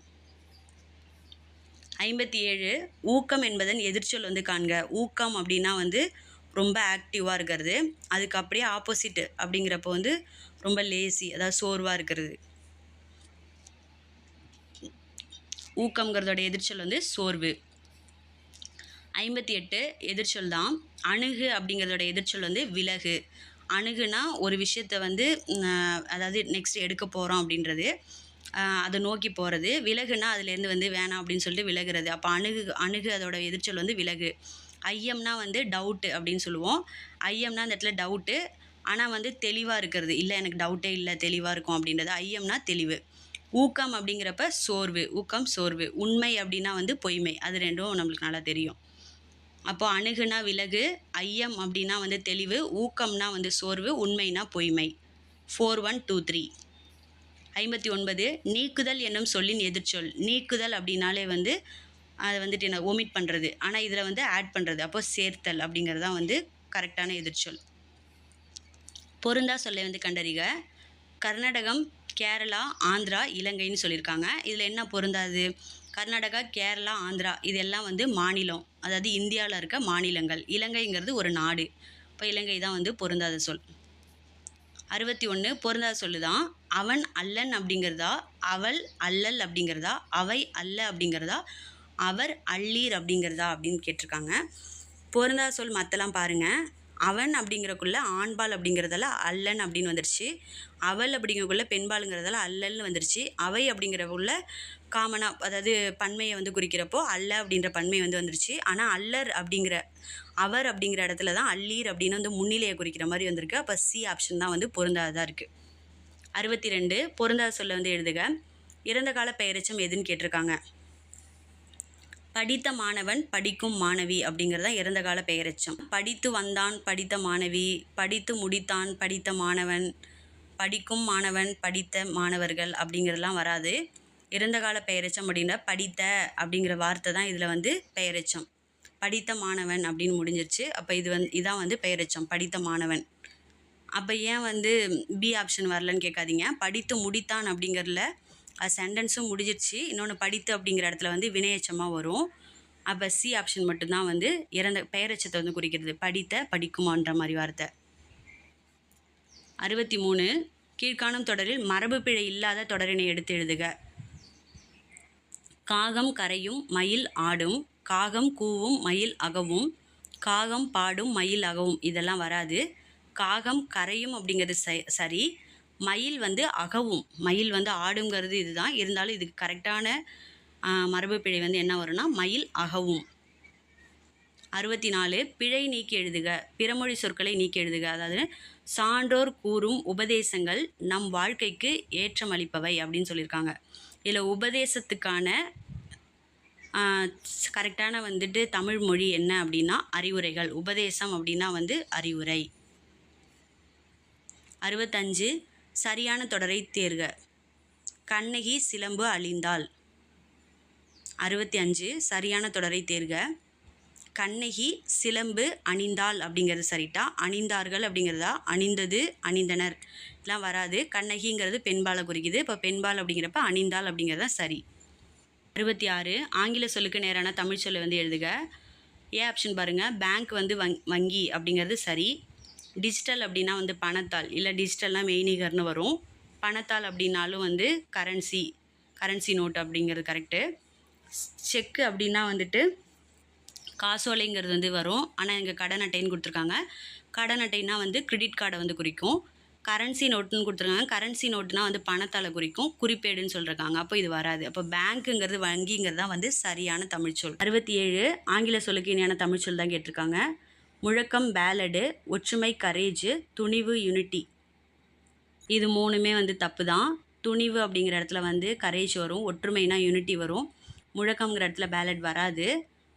57 ஊக்கம் என்பதன் எதிர்ச்சொல் காண்க. ஊக்கம் அப்படின்னா ரொம்ப ஆக்டிவாக இருக்கிறது, அதுக்கு அப்படியே ஆப்போசிட் அப்படிங்கிறப்போ ரொம்ப லேசி, அதாவது சோர்வாக இருக்கிறது. ஊக்கம்ங்கிறதோட எதிர்ச்சொல் சோர்வு. 58 எதிர்ச்சொல் தான். அணுகு அப்படிங்கிறதோட எதிர்ச்சொல் விலகு. அணுகுனா ஒரு விஷயத்தை அதாவது நெக்ஸ்ட் எடுக்க போகிறோம் அப்படின்றது, அதை நோக்கி போகிறது. விலகுனா அதுலேருந்து வேணாம் அப்படின்னு சொல்லிட்டு விலகிறது. அப்போ அணுகு அதோட எதிர்ச்சொல் விலகு. ஐயம்னா டவுட்டு அப்படின்னு சொல்லுவோம். ஐயம்னா அந்த இடத்துல டவுட்டு, ஆனால் தெளிவாக இருக்கிறது, இல்லை எனக்கு டவுட்டே இல்லை, தெளிவாக இருக்கும் அப்படின்றது. ஐயம்னா தெளிவு. ஊக்கம் அப்படிங்கிறப்ப சோர்வு, ஊக்கம் சோர்வு. உண்மை அப்படின்னா பொய்மை, அது ரெண்டும் நம்மளுக்கு நல்லா தெரியும். அப்போது அணுகுனா விலகு, ஐயம் அப்படின்னா தெளிவு, ஊக்கம்னா சோர்வு, உண்மைனா பொய்மை. 4 1 2 3. 59 நீக்குதல் என்னும் சொல்லின் எதிர்ச்சொல். நீக்குதல் அப்படின்னாலே அதை என்ன ஒமிட் பண்ணுறது, ஆனால் இதில் ஆட் பண்ணுறது, அப்போது சேர்த்தல் அப்படிங்கிறது தான் கரெக்டான எதிர்ச்சொல். பொருந்தா சொல்லை கண்டறிக. கர்நாடகம், கேரளா, ஆந்திரா, இலங்கைன்னு சொல்லியிருக்காங்க. இதில் என்ன பொருந்தாது? கர்நாடகா, கேரளா, ஆந்திரா இதெல்லாம் மாநிலம், அதாவது இந்தியாவில் இருக்க மாநிலங்கள். இலங்கைங்கிறது ஒரு நாடு. இப்போ இலங்கை தான் பொருந்தாத சொல். 61 பொருந்தாத சொல்லு தான். அவன் அல்லன் அப்படிங்கிறதா, அவள் அல்லல் அப்படிங்கிறதா, அவை அல்ல அப்படிங்கிறதா, அவர் அல்லீர் அப்படிங்கிறதா அப்படின்னு கேட்டிருக்காங்க. பொருந்தாத சொல் மற்றெல்லாம் பாருங்கள். அவன் அப்படிங்கிறக்குள்ள ஆண்பால் அப்படிங்கிறதால அல்லன் அப்படின்னு வந்துருச்சு. அவள் அப்படிங்கிறக்குள்ள பெண்பாலுங்கிறதால அல்லல்னு வந்துருச்சு. அவை அப்படிங்கிறக்குள்ள காமனாக, அதாவது பன்மையை வந்து குறிக்கிறப்போ அல்ல அப்படின்ற பன்மை வந்து வந்துருச்சு. ஆனால் அல்லர் அப்படிங்கிற அவர் அப்படிங்கிற இடத்துல தான் அல்லீர் அப்படின்னு வந்து முன்னிலையை குறிக்கிற மாதிரி வந்திருக்கு. அப்போ சி ஆப்ஷன் தான் வந்து பொருந்தாததாக இருக்குது. 62 பொருந்தாத சொல்ல வந்து எழுதுக. இறந்த கால பெயரெச்சம் எதுன்னு கேட்டிருக்காங்க. படித்த மாணவன், படிக்கும் மாணவி அப்படிங்கிறது தான் இறந்த கால பெயரெச்சம். படித்து வந்தான், படித்த மாணவி, படித்து முடித்தான், படித்த மாணவன், படிக்கும் மாணவன், படித்த மாணவர்கள் அப்படிங்கிறதுலாம் வராது. இறந்த கால பெயரெச்சம் அப்படின்னா படித்த அப்படிங்கிற வார்த்தை தான் இதில் வந்து பெயரெச்சம். படித்த மாணவன் அப்படின்னு முடிஞ்சிருச்சு. அப்போ இதான் வந்து பெயரெச்சம், படித்த மாணவன். அப்போ ஏன் வந்து பி ஆப்ஷன் வரலன்னு கேட்காதீங்க. படித்து முடித்தான் அப்படிங்கிறதுல சென்டென்ஸும் முடிஞ்சிருச்சு. இன்னொன்று படித்து அப்படிங்கிற இடத்துல வந்து வினையெச்சமாக வரும். அப்போ சி ஆப்ஷன் மட்டும்தான் வந்து இறந்த பெயரெச்சத்தை வந்து குறிக்கிறது. படித்த, படிக்குமான்ற மாதிரி வார்த்தை. 63 கீழ்காணும் தொடரில் மரபு பிழை இல்லாத தொடரினை எடுத்து எழுதுக. காகம் கரையும், மயில் ஆடும், காகம் கூவும், மயில் அகவும், காகம் பாடும், மயில் அகவும். இதெல்லாம் வராது. காகம் கரையும் அப்படிங்கிறது சரி. மயில் வந்து அகவும், மயில் வந்து ஆடுங்கிறது இதுதான். இருந்தாலும் இதுக்கு கரெக்டான மரபு பிழை வந்து என்ன வரும்னா மயில் அகவும். 64 பிழை நீக்கி எழுதுக. பிறமொழி சொற்களை நீக்கி எழுதுக. அதாவது சான்றோர் கூறும் உபதேசங்கள் நம் வாழ்க்கைக்கு ஏற்றமளிப்பவை அப்படின்னு சொல்லியிருக்காங்க. இதில் உபதேசத்துக்கான கரெக்டான வந்துட்டு தமிழ் மொழி என்ன அப்படின்னா அறிவுரைகள். உபதேசம் அப்படின்னா வந்து அறிவுரை. 65 சரியான தொடரை தேர்க. கண்ணகி சிலம்பு அழிந்தாள். 65 சரியான தொடரை தேர்க. கண்ணகி சிலம்பு அணிந்தாள் அப்படிங்கிறது சரிட்டா. அணிந்தார்கள் அப்படிங்கிறதா, அணிந்தது, அணிந்தனர் எல்லாம் வராது. கண்ணகிங்கிறது பெண்பாலை குறிக்குது. இப்போ பெண்பால் அப்படிங்கிறப்ப அணிந்தாள் அப்படிங்கிறதா சரி. 66 ஆங்கில சொல்லுக்கு நேரான தமிழ் சொல்லை வந்து எழுதுக. ஏ ஆப்ஷன் பாருங்கள். பேங்க் வந்து வங்கி அப்படிங்கிறது சரி. டிஜிட்டல் அப்படின்னா வந்து பணத்தாள், இல்லை டிஜிட்டல்னால் மெய்நிகர்னு வரும். பணத்தாள் அப்படின்னாலும் வந்து கரன்சி நோட் அப்படிங்கிறது கரெக்டு. செக்கு அப்படின்னா வந்துட்டு காசோலைங்கிறது வந்து வரும். ஆனால் இங்கே கடன் அட்டைன்னு கொடுத்துருக்காங்க. கடன் அட்டைன்னா வந்து கிரெடிட் கார்டை வந்து குறிக்கும். கரன்சி நோட்டுன்னு கொடுத்துருக்காங்க. கரன்சி நோட்டுனா வந்து பணத்தால் குறிக்கும். குறிப்பேடுன்னு சொல்லியிருக்காங்க. அப்போ இது வராது. அப்போ பேங்க்குங்கிறது வங்கிங்கிறது தான் வந்து சரியான தமிழ்ச்சொல். 67 ஆங்கில சொல்லுக்கு இணையான தமிழ்ச்சொல் தான் கேட்டிருக்காங்க. முழக்கம் பேலடு, ஒற்றுமை கரேஜு, துணிவு யூனிட்டி. இது மூணுமே வந்து தப்பு தான். துணிவு அப்படிங்கிற இடத்துல வந்து கரேஜ் வரும். ஒற்றுமைனா யூனிட்டி வரும். முழக்கம்ங்கிற இடத்துல பேலட் வராது.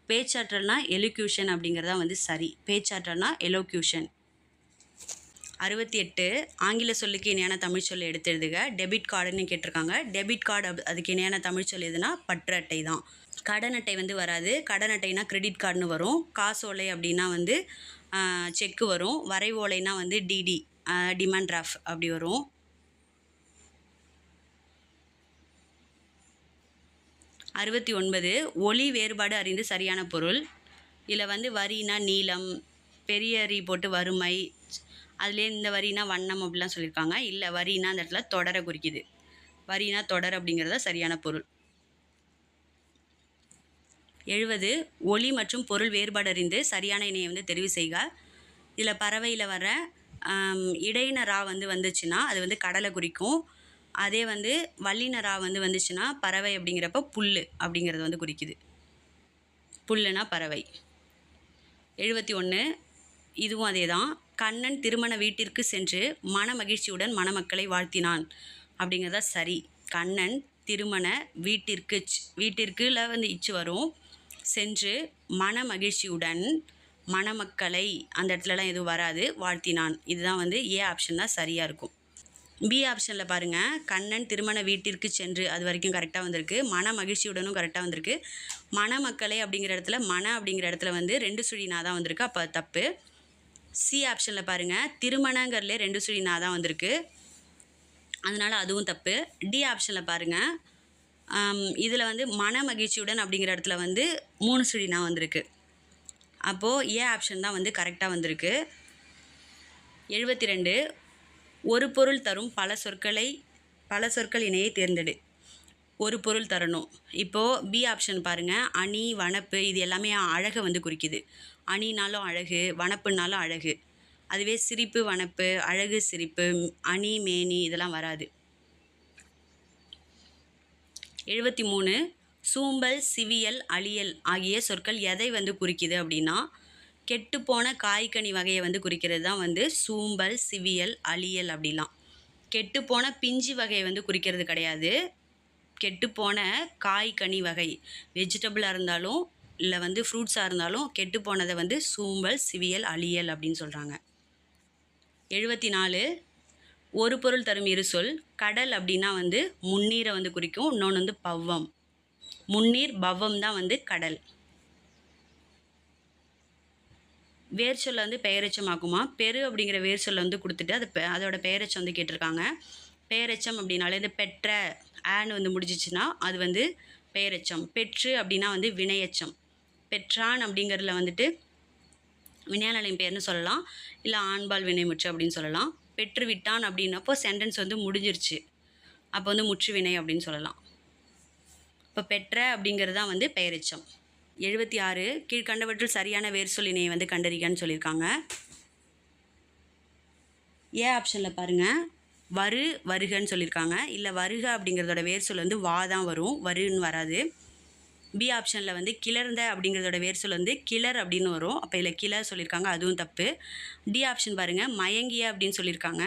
பேச்சாற்றல்னா எலோக்யூஷன் அப்படிங்கிறதா வந்து சரி. பேச்சாற்றல்னா எலோக்யூஷன். 68 ஆங்கில சொல்லுக்கு இணையான தமிழ் சொல்லை எடுத்து எழுதுக. டெபிட் கார்டுன்னு கேட்டிருக்காங்க. டெபிட் கார்டு அதுக்கு இணையான தமிழ் சொல் எதுனா பற்று அட்டை தான். கடன் அட்டை வந்து வராது. கடன் அட்டைனா கிரெடிட் கார்டுன்னு வரும். காசோலை அப்படின்னா வந்து செக்கு வரும். வரைவோலைனா வந்து டிடி, டிமாண்ட் டிராஃப்ட் அப்படி வரும். 69 ஒலி வேறுபாடு அறிந்து சரியான பொருள். இதில் வந்து வரினா நீளம், பெரிய ரீ போட்டு வறுமை, அதுலேயே இந்த வரினா வண்ணம் அப்படிலாம் சொல்லியிருக்காங்க. இல்லை, வரினா அந்த இடத்துல தொடரை குறிக்குது. வரினா தொடர் அப்படிங்கிறத சரியான பொருள். 70 ஒலி மற்றும் பொருள் வேறுபாடு அறிந்து சரியான இணையை வந்து தெரிவு செய்க. இதில் பறவையில் வர இடையினரா வந்து வந்துச்சுன்னா அது வந்து கடலை குறிக்கும். அதே வந்து வல்லினரா வந்து வந்துச்சுன்னா பறவை அப்படிங்கிறப்ப புல் அப்படிங்கிறது வந்து குறிக்குது. புல்லுனா பறவை. 71 இதுவும் அதே தான். கண்ணன் திருமண வீட்டிற்கு சென்று மன மகிழ்ச்சியுடன் மணமக்களை வாழ்த்தினான் அப்படிங்கிறதா சரி. கண்ணன் திருமண வீட்டிற்குல வந்து இச்சு வரும். சென்று மன மகிழ்ச்சியுடன் மணமக்களை அந்த இடத்துலலாம் எதுவும் வராது, வாழ்த்தினான். இதுதான் வந்து ஏ ஆப்ஷன் தான் சரியாக இருக்கும். பி ஆப்ஷனில் பாருங்கள். கண்ணன் திருமண வீட்டிற்கு சென்று அது வரைக்கும் கரெக்டாக வந்திருக்கு. மன மகிழ்ச்சியுடனும் கரெக்டாக வந்திருக்கு. மணமக்களை அப்படிங்கிற இடத்துல அப்படிங்கிற இடத்துல வந்து 2 சுழினா தான் வந்திருக்கு. அப்போ தப்பு. சி ஆப்ஷனில் பாருங்கள். திருமணங்கிறதுலே 2 சுழினா தான் வந்திருக்கு. அதனால் அதுவும் தப்பு. டி ஆப்ஷனில் பாருங்கள். இதில் வந்து மன மகிழ்ச்சியுடன் அப்படிங்கிற இடத்துல வந்து 3 சுழினா வந்திருக்கு. அப்போது ஏ ஆப்ஷன் தான் வந்து கரெக்டாக வந்திருக்கு. 72 ஒரு பொருள் தரும் பல சொற்கள் இணையை தேர்ந்தெடு. ஒரு பொருள் தரணும். இப்போது பி ஆப்ஷன் பாருங்கள். அணி, வனப்பு இது எல்லாமே அழகை வந்து குறிக்குது. அணினாலும் அழகு, வனப்புனாலும் அழகு. அதுவே சிரிப்பு வனப்பு, அழகு சிரிப்பு, அணி மேனி இதெல்லாம் வராது. 73 சூம்பல், சிவியல், அழியல் ஆகிய சொற்கள் எதை வந்து குறிக்குது அப்படின்னா, கெட்டுப்போன காய்கனி வகையை வந்து குறிக்கிறது தான் வந்து சூம்பல், சிவியல், அழியல் அப்படிலாம். கெட்டுப்போன பிஞ்சு வகையை வந்து குறிக்கிறது கிடையாது. கெட்டுப்போன காய்கனி வகை வெஜிடபிளாக இருந்தாலும் இல்லை வந்து ஃப்ரூட்ஸாக இருந்தாலும் கெட்டுப்போனதை வந்து சூம்பல், சிவியல், அழியல் அப்படின்னு சொல்கிறாங்க. 74 ஒரு பொருள் தரும் இரு சொல். கடல் அப்படின்னா வந்து முன்னீரை வந்து குறிக்கும், இன்னொன்று வந்து பவ்வம். முன்னீர் பவ்வம் தான் வந்து கடல். வேர் சொல்ல வந்து பெயரெச்சமாக்குமா? பெரு அப்படிங்கிற வேர் சொல்ல வந்து கொடுத்துட்டு அதோட பெயரெச்சம் வந்து கேட்டிருக்காங்க. பெயரெச்சம் அப்படின்னாலே இந்த பெற்ற ஆன்னு வந்து முடிஞ்சிச்சுன்னா அது வந்து பெயரெச்சம். பெற்று அப்படின்னா வந்து வினையச்சம். பெற்றான் அப்படிங்கிறதுல வந்துட்டு வினையாளரின் பெயர்னு சொல்லலாம், இல்லை ஆண்பால் வினைமுற்று அப்படின்னு சொல்லலாம். பெற்று விட்டான் அப்படின்னப்போ சென்டென்ஸ் வந்து முடிஞ்சிருச்சு, அப்போ வந்து முற்று வினை அப்படின்னு சொல்லலாம். இப்போ பெற்ற அப்படிங்கிறது தான் வந்து பெயரெச்சம். 76 கீழ்கண்டவற்றில் சரியான வேர் சொல்லினையை வந்து கண்டறிக்கன்னு சொல்லியிருக்காங்க. ஏ ஆப்ஷனில் பாருங்கள், வருகன்னு சொல்லியிருக்காங்க. இல்லை வருக அப்படிங்கிறதோட வேர் சொல் வந்து வா தான் வரும், வருன்னு வராது. பி ஆப்ஷனில் வந்து கிளர்ந்த அப்படிங்கிறதோட வேர் சொல் வந்து கிளர் அப்படின்னு வரும், அப்போ இதில் கிளர் சொல்லியிருக்காங்க, அதுவும் தப்பு. டி ஆப்ஷன் பாருங்கள், மயங்கிய அப்படின்னு சொல்லியிருக்காங்க.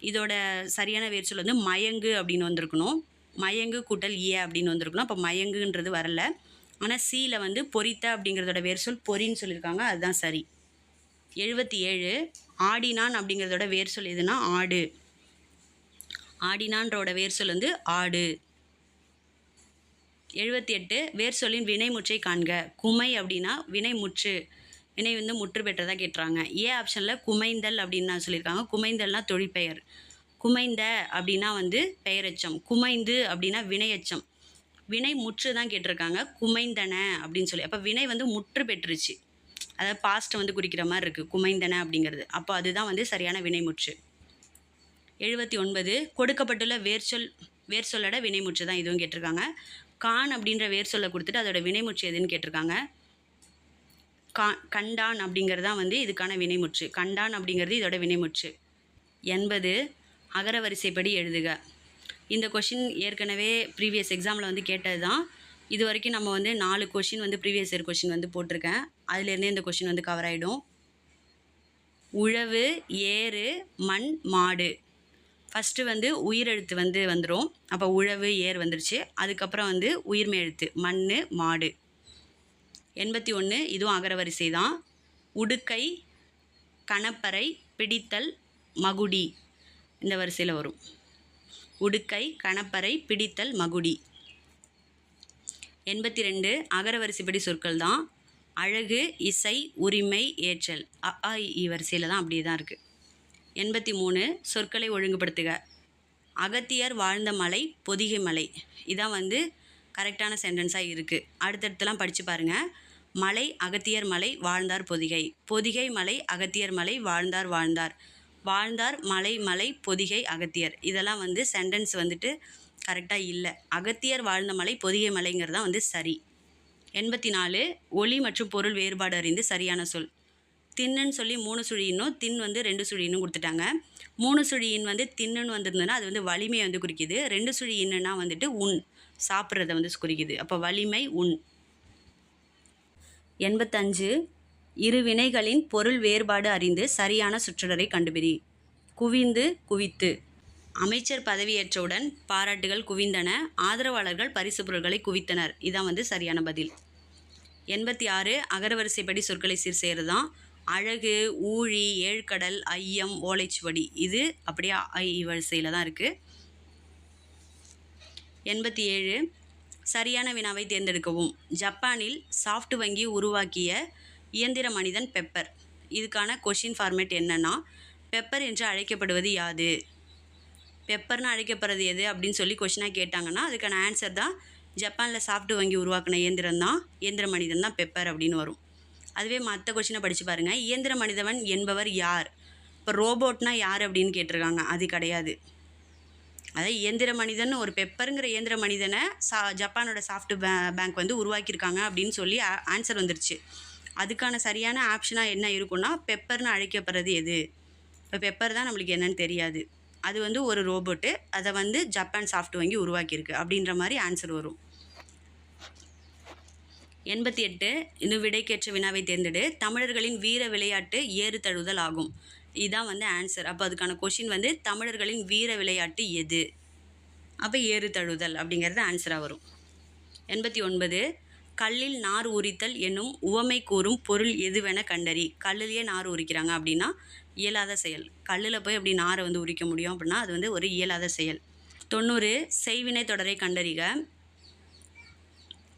இதோட சரியான வேர் சொல் வந்து மயங்கு அப்படின்னு வந்திருக்கணும். மயங்கு கூட்டல் ஏ அப்படின்னு வந்திருக்கணும், அப்போ மயங்குன்றது வரல. ஆனால் சியில் வந்து பொரித்த அப்படிங்கிறதோட வேர் சொல் பொறின்னு சொல்லியிருக்காங்க, அதுதான் சரி. 77 ஆடினான் அப்படிங்கிறதோட வேர் சொல் எதுனா ஆடு. ஆடினான்றோட வேர் சொல் வந்து ஆடு. 78 வேர் சொல்லின் வினைமுற்றை காண்க. குமை அப்படின்னா வினைமுற்று, வினை வந்து முற்று பெற்றதாக கேட்டுறாங்க. ஏ ஆப்ஷனில் குமைந்தல் அப்படின்னு நான் சொல்லியிருக்காங்க. குமைந்தல்னா தொழிற்பெயர். குமைந்த அப்படின்னா வந்து பெயரெச்சம். குமைந்து அப்படின்னா வினையச்சம். வினை முற்று தான் கேட்டிருக்காங்க, குமைந்தன அப்படின்னு சொல்லி. அப்போ வினை வந்து முற்று பெற்றுச்சு, அதாவது பாஸ்ட்டை வந்து குறிக்கிற மாதிரி இருக்குது குமைந்தன அப்படிங்கிறது. அப்போ அதுதான் வந்து சரியான வினைமுற்று. 79 கொடுக்கப்பட்டுள்ள வேர் சொல்லோட வினைமுற்று தான் இதுவும் கேட்டிருக்காங்க. கான் அப்படின்ற வேர் சொல்ல கொடுத்துட்டு அதோட வினைமுற்று எதுன்னு கேட்டிருக்காங்க. கண்டான் அப்படிங்கிறது தான் வந்து இதுக்கான வினைமுற்று. கண்டான் அப்படிங்கிறது இதோட வினைமுற்று. 80 அகர வரிசைப்படி எழுதுக. இந்த கொஷின் ஏற்கனவே ப்ரீவியஸ் எக்ஸாமில் வந்து கேட்டது தான். இது வரைக்கும் நம்ம வந்து 4 கொஷின் வந்து ப்ரீவியஸ் இயர் கொஷின் வந்து போட்டிருக்கேன், அதுலேருந்தே இந்த கொஷின் வந்து கவர் ஆகிடும். உழவு, ஏறு, மண், மாடு. ஃபஸ்ட்டு வந்து உயிரெழுத்து வந்து வந்துடும், அப்போ உழவு ஏர் வந்துருச்சு. அதுக்கப்புறம் வந்து உயிர்மை எழுத்து மண், மாடு. 81 இதுவும் அகர வரிசை தான். உடுக்கை, கணப்பறை, பிடித்தல், மகுடி இந்த வரிசையில் வரும். உடுக்கை, கணப்பறை, பிடித்தல், மகுடி. 82 அகர வரிசைப்படி சொற்கள் தான். அழகு, இசை, உரிமை, ஏற்றல். வரிசையில் தான் அப்படியே தான் இருக்குது. 83 சொற்களை ஒழுங்குபடுத்துக. அகத்தியர் வாழ்ந்த மலை, பொதிகை மலை. இதான் வந்து கரெக்டான சென்டென்ஸாக இருக்குது. அடுத்தடுத்தலாம் படித்து பாருங்கள். மலை, அகத்தியர் மலை, வாழ்ந்தார் பொதிகை. பொதிகை மலை, அகத்தியர் மலை, வாழ்ந்தார் வாழ்ந்தார். வாழ்ந்தார், மலை, மலை, பொதிகை, அகத்தியர். இதெல்லாம் வந்து சென்டென்ஸ் வந்துட்டு கரெக்டாக இல்லை. அகத்தியர் வாழ்ந்த மலை, பொதிகை மலைங்கிறது தான் வந்து சரி. 84 ஒலி மற்றும் பொருள் வேறுபாடு அறிந்து சரியான சொல். தின்னுன்னு சொல்லி 3 சுழியினும் தின் வந்து 2 சுழியினும் கொடுத்துட்டாங்க. 3 சுழியின் வந்து தின்னுன்னு வந்திருந்ததுன்னா அது வந்து வலிமையை வந்து குறிக்குது. 2 சுழியின்னா வந்துட்டு உண், சாப்பிட்றத வந்து குறிக்குது. அப்போ வலிமை, உண். 85 இரு வினைகளின் பொருள் வேறுபாடு அறிந்து சரியான சுற்றொடரை கண்டுபிடி. குவிந்து, குவித்து. அமைச்சர் பதவியேற்றவுடன் பாராட்டுகள் குவிந்தன, ஆதரவாளர்கள் பரிசு பொருட்களை குவித்தனர். இதான் வந்து சரியான பதில். 86 அகரவரிசைப்படி சொற்களை சீர் செய்கிறது தான். அழகு, ஊழி, ஏழ்கடல், ஐயம், ஓலைச்சுவடி. இது அப்படியே வரிசையில் தான் இருக்குது. 87 சரியான வினாவை தேர்ந்தெடுக்கவும். ஜப்பானில் சாஃப்ட் வங்கி உருவாக்கிய இயந்திர மனிதன் பெப்பர். இதுக்கான கொஷின் ஃபார்மேட் என்னென்னா, பெப்பர் என்று அழைக்கப்படுவது யாது? பெப்பர்னு அழைக்கப்படுறது எது அப்படின்னு சொல்லி கொஷினாக கேட்டாங்கன்னா அதுக்கான ஆன்சர் தான் ஜப்பானில் சாஃப்ட் வங்கி உருவாக்கின இயந்திர மனிதன் தான் பெப்பர் அப்படின்னு வரும். அதுவே மற்ற கொஷினை படித்து பாருங்கள். இயந்திர மனிதவன் என்பவர் யார்? இப்போ ரோபோட்னா யார் அப்படின்னு கேட்டிருக்காங்க, அது கிடையாது. அதாவது இயந்திர மனிதன் ஒரு பெப்பருங்கிற இயந்திர மனிதனை ஜப்பானோட சாஃப்ட் பேங்க் வந்து உருவாக்கியிருக்காங்க அப்படின்னு சொல்லி ஆன்சர் வந்துருச்சு. அதுக்கான சரியான ஆப்ஷனாக என்ன இருக்குன்னா பெப்பர்னு அழைக்கப்படுறது எது? இப்போ பெப்பர் தான் நம்மளுக்கு என்னன்னு தெரியாது. அது வந்து ஒரு ரோபோட்டு, அதை வந்து ஜப்பான் சாஃப்ட் வங்கி உருவாக்கியிருக்கு அப்படின்ற மாதிரி ஆன்சர் வரும். 88 இது விடைக்கேற்ற வினாவை தேர்ந்தெடு. தமிழர்களின் வீர விளையாட்டு ஏறு தழுவுதல் ஆகும். இதுதான் வந்து ஆன்சர். அப்போ அதுக்கான கொஷின் வந்து தமிழர்களின் வீர விளையாட்டு எது? அப்போ ஏறு தழுவுதல் அப்படிங்கிறது ஆன்சராக வரும். 89 கல்லில் நார் உரித்தல் என்னும் உவமை கூறும் பொருள் எதுவென கண்டறி. கல்லுலேயே நார் உரிக்கிறாங்க அப்படின்னா இயலாத செயல். கல்லில் போய் அப்படி நாரை வந்து உரிக்க முடியும் அப்படின்னா அது வந்து ஒரு இயலாத செயல். 90 செய்வினை தொடரை கண்டறிக.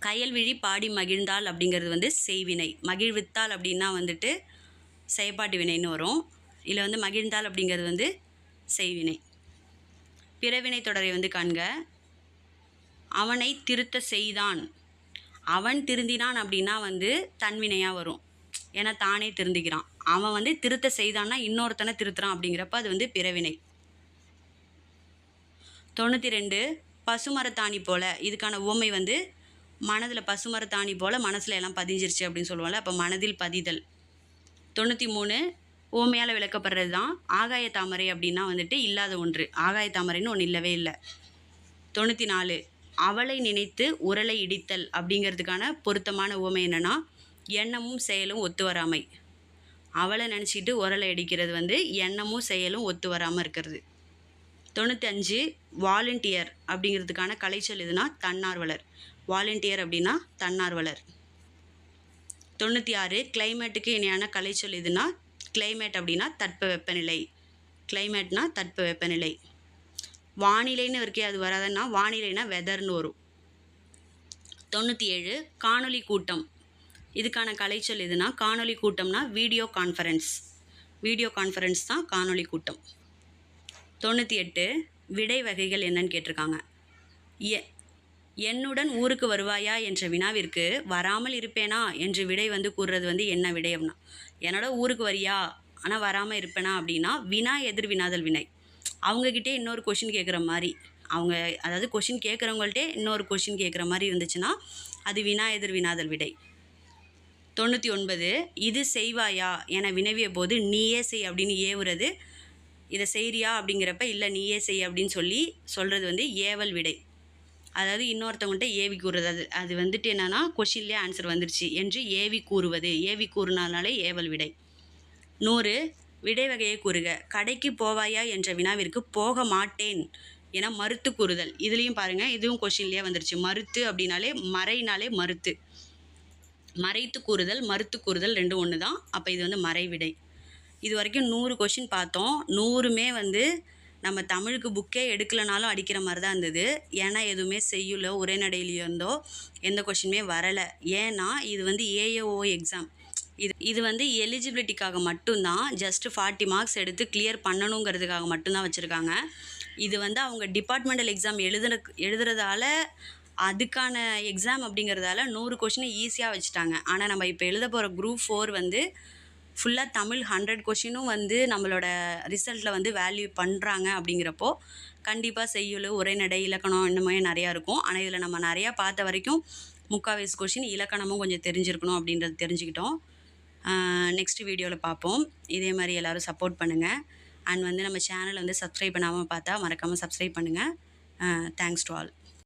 கயல்விழி பாடி மகிழ்ந்தாள் அப்படிங்கிறது வந்து செய்வினை. மகிழ்வித்தாள் அப்படின்னா வந்துட்டு செயற்பாட்டு வினைன்னு வரும். இதில் வந்து மகிழ்ந்தாள் அப்படிங்கிறது வந்து செய்வினை. பிறவினை தொடரை வந்து காண்க. அவனை திருத்த செய்தான். அவன் திருந்தினான் அப்படின்னா வந்து தன்வினையாக வரும். ஏன்னா தானே திருந்திக்கிறான். அவன் வந்து திருத்த செய்தான்னா இன்னொருத்தனை திருத்துறான் அப்படிங்கிறப்ப அது வந்து பிறவினை. 92 பசுமரத்தாணி போல. இதுக்கான உவமை வந்து மனதில் பசுமரத்தாணி போல் மனசில் எல்லாம் பதிஞ்சிருச்சு அப்படின்னு சொல்லுவாங்கள்ல, அப்போ மனதில் பதிதல். 93 உவமையால் விளக்கப்படுறது தான் ஆகாய தாமரை அப்படின்னா வந்துட்டு இல்லாத ஒன்று. ஆகாய தாமரைன்னு ஒன்று இல்லவே இல்லை. 94 அவளை நினைத்து உரலை இடித்தல் அப்படிங்கிறதுக்கான பொருத்தமான உவமை என்னென்னா எண்ணமும் செயலும் ஒத்து வராமை. அவளை நினச்சிட்டு உரலை அடிக்கிறது வந்து எண்ணமும் செயலும் ஒத்து வராமல் இருக்கிறது. 95 வாலண்டியர் அப்படிங்கிறதுக்கான கலைச்சொல் எதுனா தன்னார்வலர். வாலண்டியர் அப்படின்னா தன்னார்வலர். 96 கிளைமேட்டுக்கு இணையான கலைச்சொல் எதுனா கிளைமேட் அப்படின்னா தட்பவெப்பநிலை. கிளைமேட்னா தட்பவெப்பநிலை. வானிலைன்னு இருக்கே அது வராதுன்னா வானிலைனா வெதர்னு வரும். 97 காணொலி கூட்டம். இதுக்கான கலைச்சொல் எதுனா காணொலி கூட்டம்னா வீடியோ கான்ஃபரன்ஸ். வீடியோ கான்ஃபரன்ஸ் தான் காணொலி கூட்டம். 98 விடை வகைகள் என்னன்னு கேட்டிருக்காங்க. என்னுடன் ஊருக்கு வருவாயா என்ற வினாவிற்கு வராமல் இருப்பேனா என்று விடை வந்து கூறுறது வந்து என்ன விடை அப்படின்னா என்னோட ஊருக்கு வரியா ஆனால் வராமல் இருப்பேனா அப்படின்னா வினா எதிர் வினாதல் வினை. அவங்கக்கிட்டே இன்னொரு கொஷின் கேட்குற மாதிரி, அவங்க அதாவது கொஷின் கேட்குறவங்கள்ட்டே இன்னொரு கொஷின் கேட்குற மாதிரி இருந்துச்சுன்னா அது வினா எதிர் வினாதல் விடை. 99 இது செய்வாயா என வினவிய போது நீயே செய் அப்படின்னு ஏவுறது. இதை செய்கிறியா அப்படிங்கிறப்ப இல்லை நீயே செய் அப்படின்னு சொல்கிறது வந்து ஏவல் விடை. அதாவது இன்னொருத்தவங்கள்ட்ட ஏவி கூறுறது. அது வந்துட்டு என்னென்னா கொஷின்லேயே ஆன்சர் வந்துருச்சு என்று ஏவி கூறுவது. ஏவி கூறுனாலே ஏவல் விடை. 100 விடை வகையை கூறுக. கடைக்கு போவாயா என்ற வினாவிற்கு போக மாட்டேன் என மறுத்து கூறுதல். இதுலேயும் பாருங்கள், இதுவும் கொஷின்லேயே வந்துருச்சு. மறுத்து அப்படின்னாலே மறைனாலே மறுத்து. மறைத்து கூறுதல் மறுத்து கூறுதல் ரெண்டும் ஒன்று தான். அப்போ இது வந்து மறைவிடை. இது வரைக்கும் 100 கொஷின் பார்த்தோம். 100மே வந்து நம்ம தமிழுக்கு புக்கே எடுக்கலனாலும் அடிக்கிற மாதிரி தான் இருந்தது. ஏன்னா எதுவுமே செய்யுளோ உரைநடையிலையோ இருந்தோ எந்த கொஷினுமே வரலை. ஏன்னா இது வந்து ஏஏஓ எக்ஸாம். இது வந்து எலிஜிபிலிட்டிக்காக மட்டும்தான். ஜஸ்ட்டு 40 மார்க்ஸ் எடுத்து கிளியர் பண்ணணுங்கிறதுக்காக மட்டும்தான் வச்சுருக்காங்க. இது வந்து அவங்க டிபார்ட்மெண்டல் எக்ஸாம் எழுதுறதால அதுக்கான எக்ஸாம் அப்படிங்கிறதால 100 கொஷினை ஈஸியாக வச்சுட்டாங்க. ஆனால் நம்ம இப்போ எழுத போகிற குரூப் 4 வந்து ஃபுல்லாக தமிழ் 100 கொஷினும் வந்து நம்மளோட ரிசல்ட்டில் வந்து வேல்யூ பண்ணுறாங்க. அப்படிங்கிறப்போ கண்டிப்பாக செய்யுள் உரைநடை இலக்கணம் இந்த மாதிரி நிறையா இருக்கும். ஆனால் இதில் நம்ம நிறையா பார்த்த வரைக்கும் 3/4 கொஷின் இலக்கணமும் கொஞ்சம் தெரிஞ்சிருக்கணும் அப்படின்றது தெரிஞ்சுக்கிட்டோம். நெக்ஸ்ட் வீடியோவில் பார்ப்போம். இதே மாதிரி எல்லோரும் சப்போர்ட் பண்ணுங்கள். அண்ட் வந்து நம்ம சேனலை வந்து சப்ஸ்கிரைப் பண்ணாமல் பார்த்தா மறக்காமல் சப்ஸ்கிரைப் பண்ணுங்கள். Thanks to all.